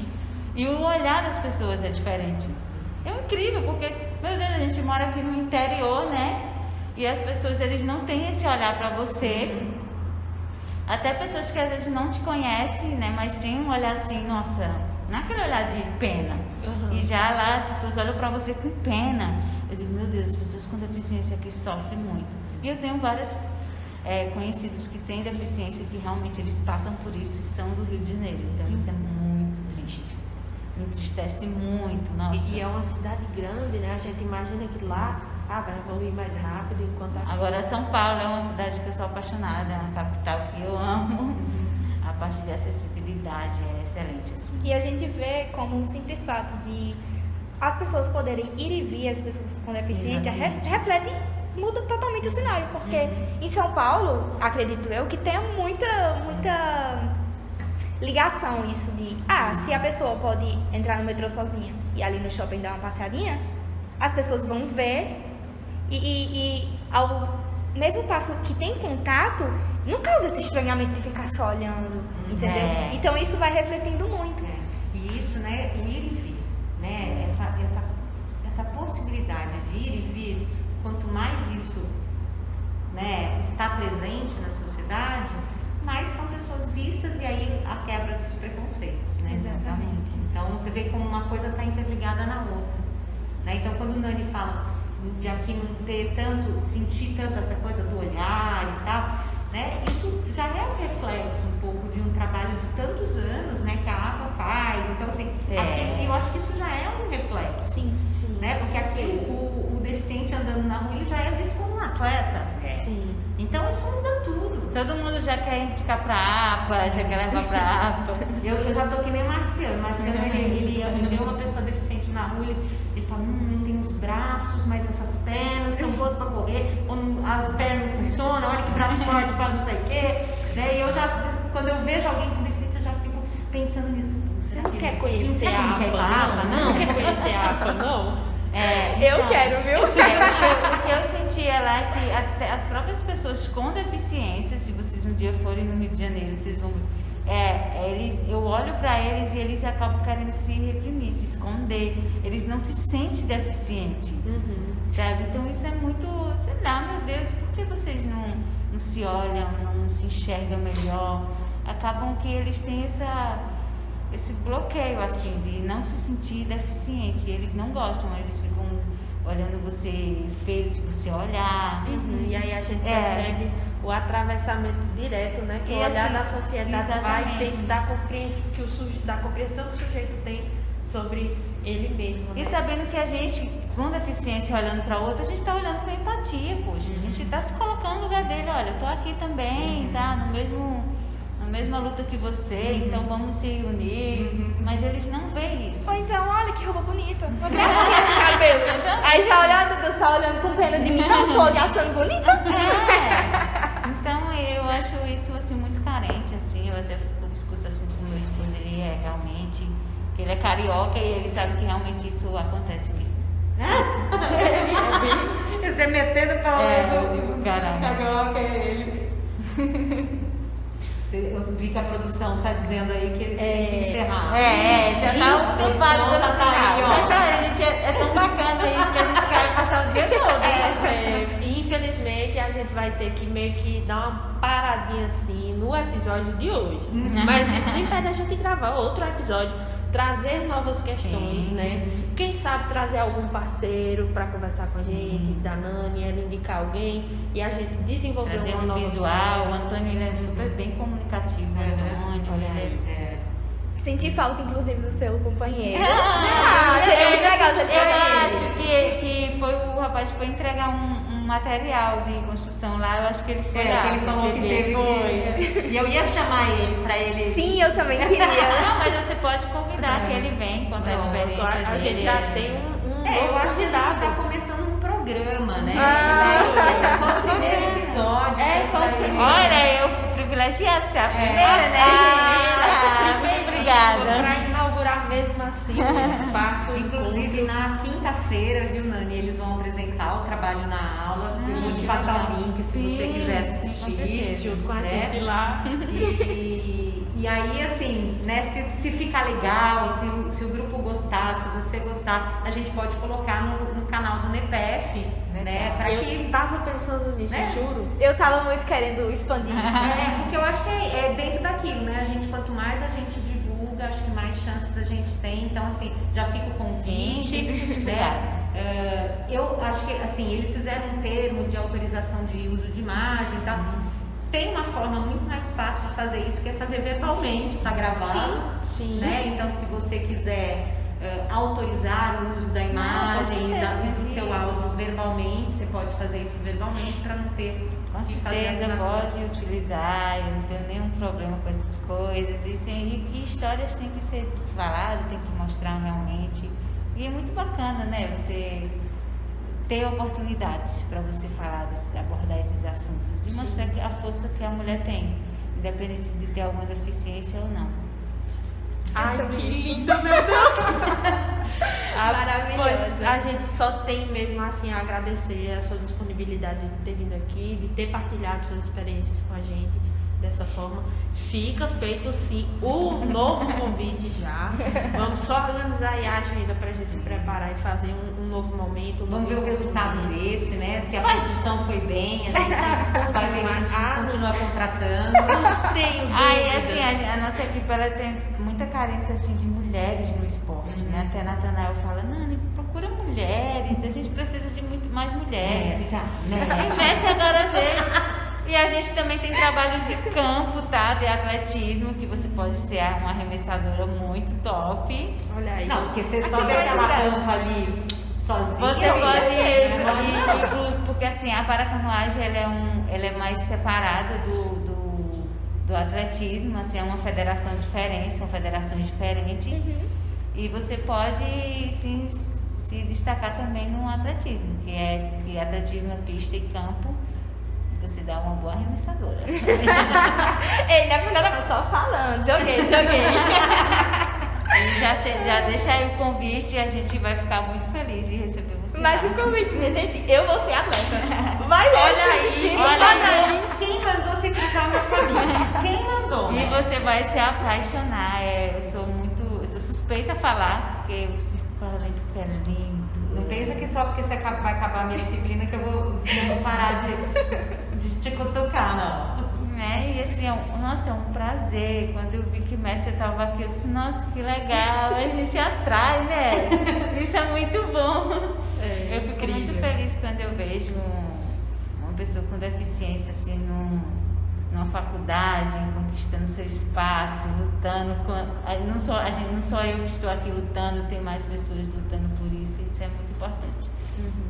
E o olhar das pessoas é diferente. É incrível, porque, meu Deus, a gente mora aqui no interior, né? E as pessoas, eles não têm esse olhar para você. Até pessoas que às vezes não te conhecem, né? Mas tem um olhar assim, nossa, não é aquele olhar de pena. E já lá as pessoas olham para você com pena. Eu digo, meu Deus, as pessoas com deficiência aqui sofrem muito. E eu tenho vários conhecidos que têm deficiência que realmente eles passam por isso e são do Rio de Janeiro. Então isso é muito triste. Me entristece muito, nossa.
E é uma cidade grande, né? A gente imagina que lá vai evoluir mais rápido enquanto aqui.
Agora São Paulo é uma cidade que eu sou apaixonada, é uma capital que eu amo. A parte de acessibilidade é excelente, assim.
E a gente vê como um simples fato de as pessoas poderem ir e vir, as pessoas com deficiência, reflete e muda totalmente o cenário. Porque em São Paulo, acredito eu, que tem muita ligação isso de, se a pessoa pode entrar no metrô sozinha e ali no shopping dar uma passeadinha, as pessoas vão ver e ao mesmo passo que tem contato, não causa esse estranhamento de ficar só olhando, entendeu? Então isso vai refletindo muito.
E isso, né, o ir e vir, né, essa possibilidade de ir e vir, quanto mais isso, né, está presente na sociedade, mais são pessoas vistas e aí a quebra dos preconceitos, né?
Exatamente.
Então você vê como uma coisa está interligada na outra, né? Então quando o Nani fala de aqui não ter tanto, sentir tanto essa coisa do olhar e tal, né? Isso já é um reflexo um pouco de um trabalho de tantos anos, né? Que a APA faz. Então assim, aqui, eu acho que isso já é um reflexo,
Sim.
né? Porque aqui o deficiente andando na rua ele já é visto como um atleta.
Sim.
Então isso muda tudo.
Todo mundo já quer indicar pra APA, já quer levar pra APA.
Eu já tô que nem o Marciano. Marciano, ele vê uma pessoa deficiente na rua, ele fala, não tem os braços, mas essas pernas são boas pra correr, ou as pernas não funcionam, olha que braço forte para não sei o quê. Né? E eu já, quando eu vejo alguém com deficiência, eu já fico pensando nisso.
Você não quer conhecer a APA,
não?
Não quer conhecer a APA, não?
Eu quero, viu?
O que eu sentia lá é que até as próprias pessoas com deficiência, se vocês um dia forem no Rio de Janeiro, vocês vão ver, eu olho para eles e eles acabam querendo se reprimir, se esconder. Eles não se sentem deficientes, sabe? Então isso é muito, sei lá, meu Deus, por que vocês não se olham, não se enxergam melhor? Acabam que eles têm esse bloqueio, assim, de não se sentir deficiente. Eles não gostam, eles ficam olhando você feio se você olhar.
E aí a gente percebe o atravessamento direto, né? Que o olhar da sociedade vai ter da compreensão que o sujeito tem sobre ele mesmo. Né?
E sabendo que a gente, com deficiência, olhando para outra, a gente está olhando com empatia, poxa. A gente está se colocando no lugar dele. Olha, eu tô aqui também, tá? Na mesma luta que você, então vamos se unir. Mas eles não veem isso.
Ou então, olha que roupa bonita. Não tem assim esse cabelo. Aí já olha, meu Deus, tá olhando com pena de mim. Não tô lhe achando bonita.
Então eu acho isso assim muito carente, assim. Eu até escuto assim com o meu esposo, ele é realmente, que ele é carioca e ele sabe que realmente isso acontece mesmo.
Você metendo o pau no
caramba.
carioca, ele. Eu vi que a produção tá dizendo aí que tem que encerrar.
Já tá o topado do
já tá aí, ó.
Mas olha, gente, é tão bacana isso que a gente quer passar o dia todo, né?
Infelizmente a gente vai ter que meio que dar uma paradinha assim no episódio de hoje. Mas isso não impede a gente gravar outro episódio, trazer novas questões, né? Quem sabe trazer algum parceiro para conversar com a gente, da Nani, ela indicar alguém e a gente desenvolver
Trazer
uma
um
nova
visual. O
conversa.
Antônio, ele é super bem comunicativo. O Antônio,
Olha
ele
aí.
Senti falta, inclusive, do seu companheiro.
é
Seria muito legal se ele
Eu
fosse
acho que foi o rapaz que foi entregar um material de construção lá. Eu acho que ele foi lá.
Ele falou que
receber.
teve que... E eu ia chamar ele pra ele...
Sim, eu também queria.
Não, mas você pode convidar que ele vem contar a experiência dele.
A gente já tem um
eu acho que a gente
convidado.
tá começando um programa, né?
Ah,
Esse é só o primeiro episódio.
Só o
isso aí.
primeiro.
Olha, eu fui privilegiada de ser a primeira, né, gente? Muito obrigada.
Para inaugurar mesmo assim o espaço. o
Inclusive, na quinta-feira, viu, Nani? Eles vão apresentar o trabalho na aula. Eu vou te passar o link se você quiser assistir.
junto com a
né?
gente lá.
E aí, assim, né, se ficar legal, se o grupo gostar, se você gostar, a gente pode colocar no canal do NEPEF, né? Pra
Eu
que...
tava pensando nisso,
né?
juro.
Eu tava muito querendo expandir isso.
Porque eu acho que é dentro daquilo, né? A gente, quanto mais a gente divulga, acho que mais chances a gente tem. Então, assim, já fica o convite, né? Eu acho que, assim, eles fizeram um termo de autorização de uso de imagem e tal. Tem uma forma muito mais fácil de fazer isso, que é fazer verbalmente, tá gravado.
Sim.
Né? Então, se você quiser autorizar o uso da imagem e do seu áudio verbalmente, você pode fazer isso verbalmente para não ter...
Com certeza pode utilizar, eu não tenho nenhum problema com essas coisas. E histórias têm que ser faladas, tem que mostrar realmente. E é muito bacana, né? Você ter oportunidades para você falar, abordar esses assuntos, de mostrar a força que a mulher tem, independente de ter alguma deficiência ou não.
Ai, que lindo, meu Deus!
Maravilhosa.
Pois, a gente só tem mesmo assim a agradecer a sua disponibilidade de ter vindo aqui, de ter partilhado suas experiências com a gente dessa forma. Fica feito sim o novo convite já. Vamos só organizar aí a agenda pra gente se preparar e fazer um novo momento.
Vamos ver o resultado desse, né? Se a produção foi bem, a gente vai ver se a gente continua contratando.
Não tenho dúvidas.
Aí, assim, a nossa equipe, ela tem muita carência, assim, de mulheres no esporte, né? Até Natanael fala, Nani, procura mulheres, a gente precisa de muito mais mulheres. Investe agora ver. E a gente também tem trabalhos de campo, tá? De atletismo, que você pode ser uma arremessadora muito top.
Olha aí.
Não, porque você sobe aquela rampa ali sozinha.
Você pode ir, incluso, porque assim, a paracanoagem ela é mais separada do atletismo, assim, é uma federação diferente, são federações diferentes. E você pode sim, se destacar também no atletismo, que é atletismo, pista e campo. Você dá uma boa arremessadora.
Ei, não é por nada, mas só falando. Joguei.
E já deixa aí o convite e a gente vai ficar muito feliz em receber você.
Mas o convite, minha gente, eu vou ser atleta. Mas
Olha aí.
Quem mandou você cruzar o meu caminho? Quem mandou?
E você vai se apaixonar. Eu sou suspeita a falar, porque o circo paralímpico é lindo.
Não pensa que só porque você vai acabar a minha disciplina que eu vou parar de te cutucar, não.
Né? E assim, nossa, é um prazer. Quando eu vi que Messi estava aqui, eu disse, nossa, que legal, a gente atrai, né? Isso é muito bom. Eu fico
incrível.
muito feliz quando eu vejo uma pessoa com deficiência assim numa faculdade, conquistando seu espaço, lutando não só eu que estou aqui lutando, tem mais pessoas lutando por isso é muito importante.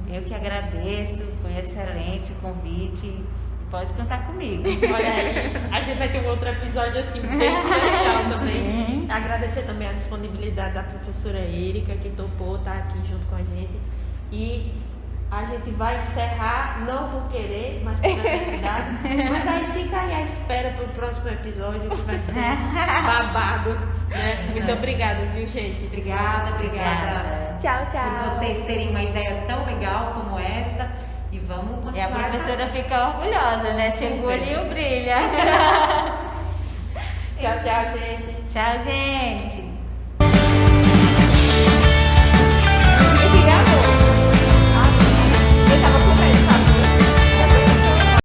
Eu que agradeço, foi excelente o convite, pode contar comigo.
Olha aí, a gente vai ter um outro episódio assim bem especial também.
Sim.
Agradecer também a disponibilidade da professora Erika, que topou estar aqui junto com a gente. E a gente vai encerrar, não por querer, mas por necessidade. Mas aí fica aí à espera pro próximo episódio, que vai ser babado. Né? Muito obrigada, viu, gente?
Obrigada.
Tchau.
Por vocês terem uma ideia tão legal como essa. E vamos continuar.
E a professora fica orgulhosa, né? Chegou ali o brilho.
Tchau, tchau, gente.
Tchau, gente.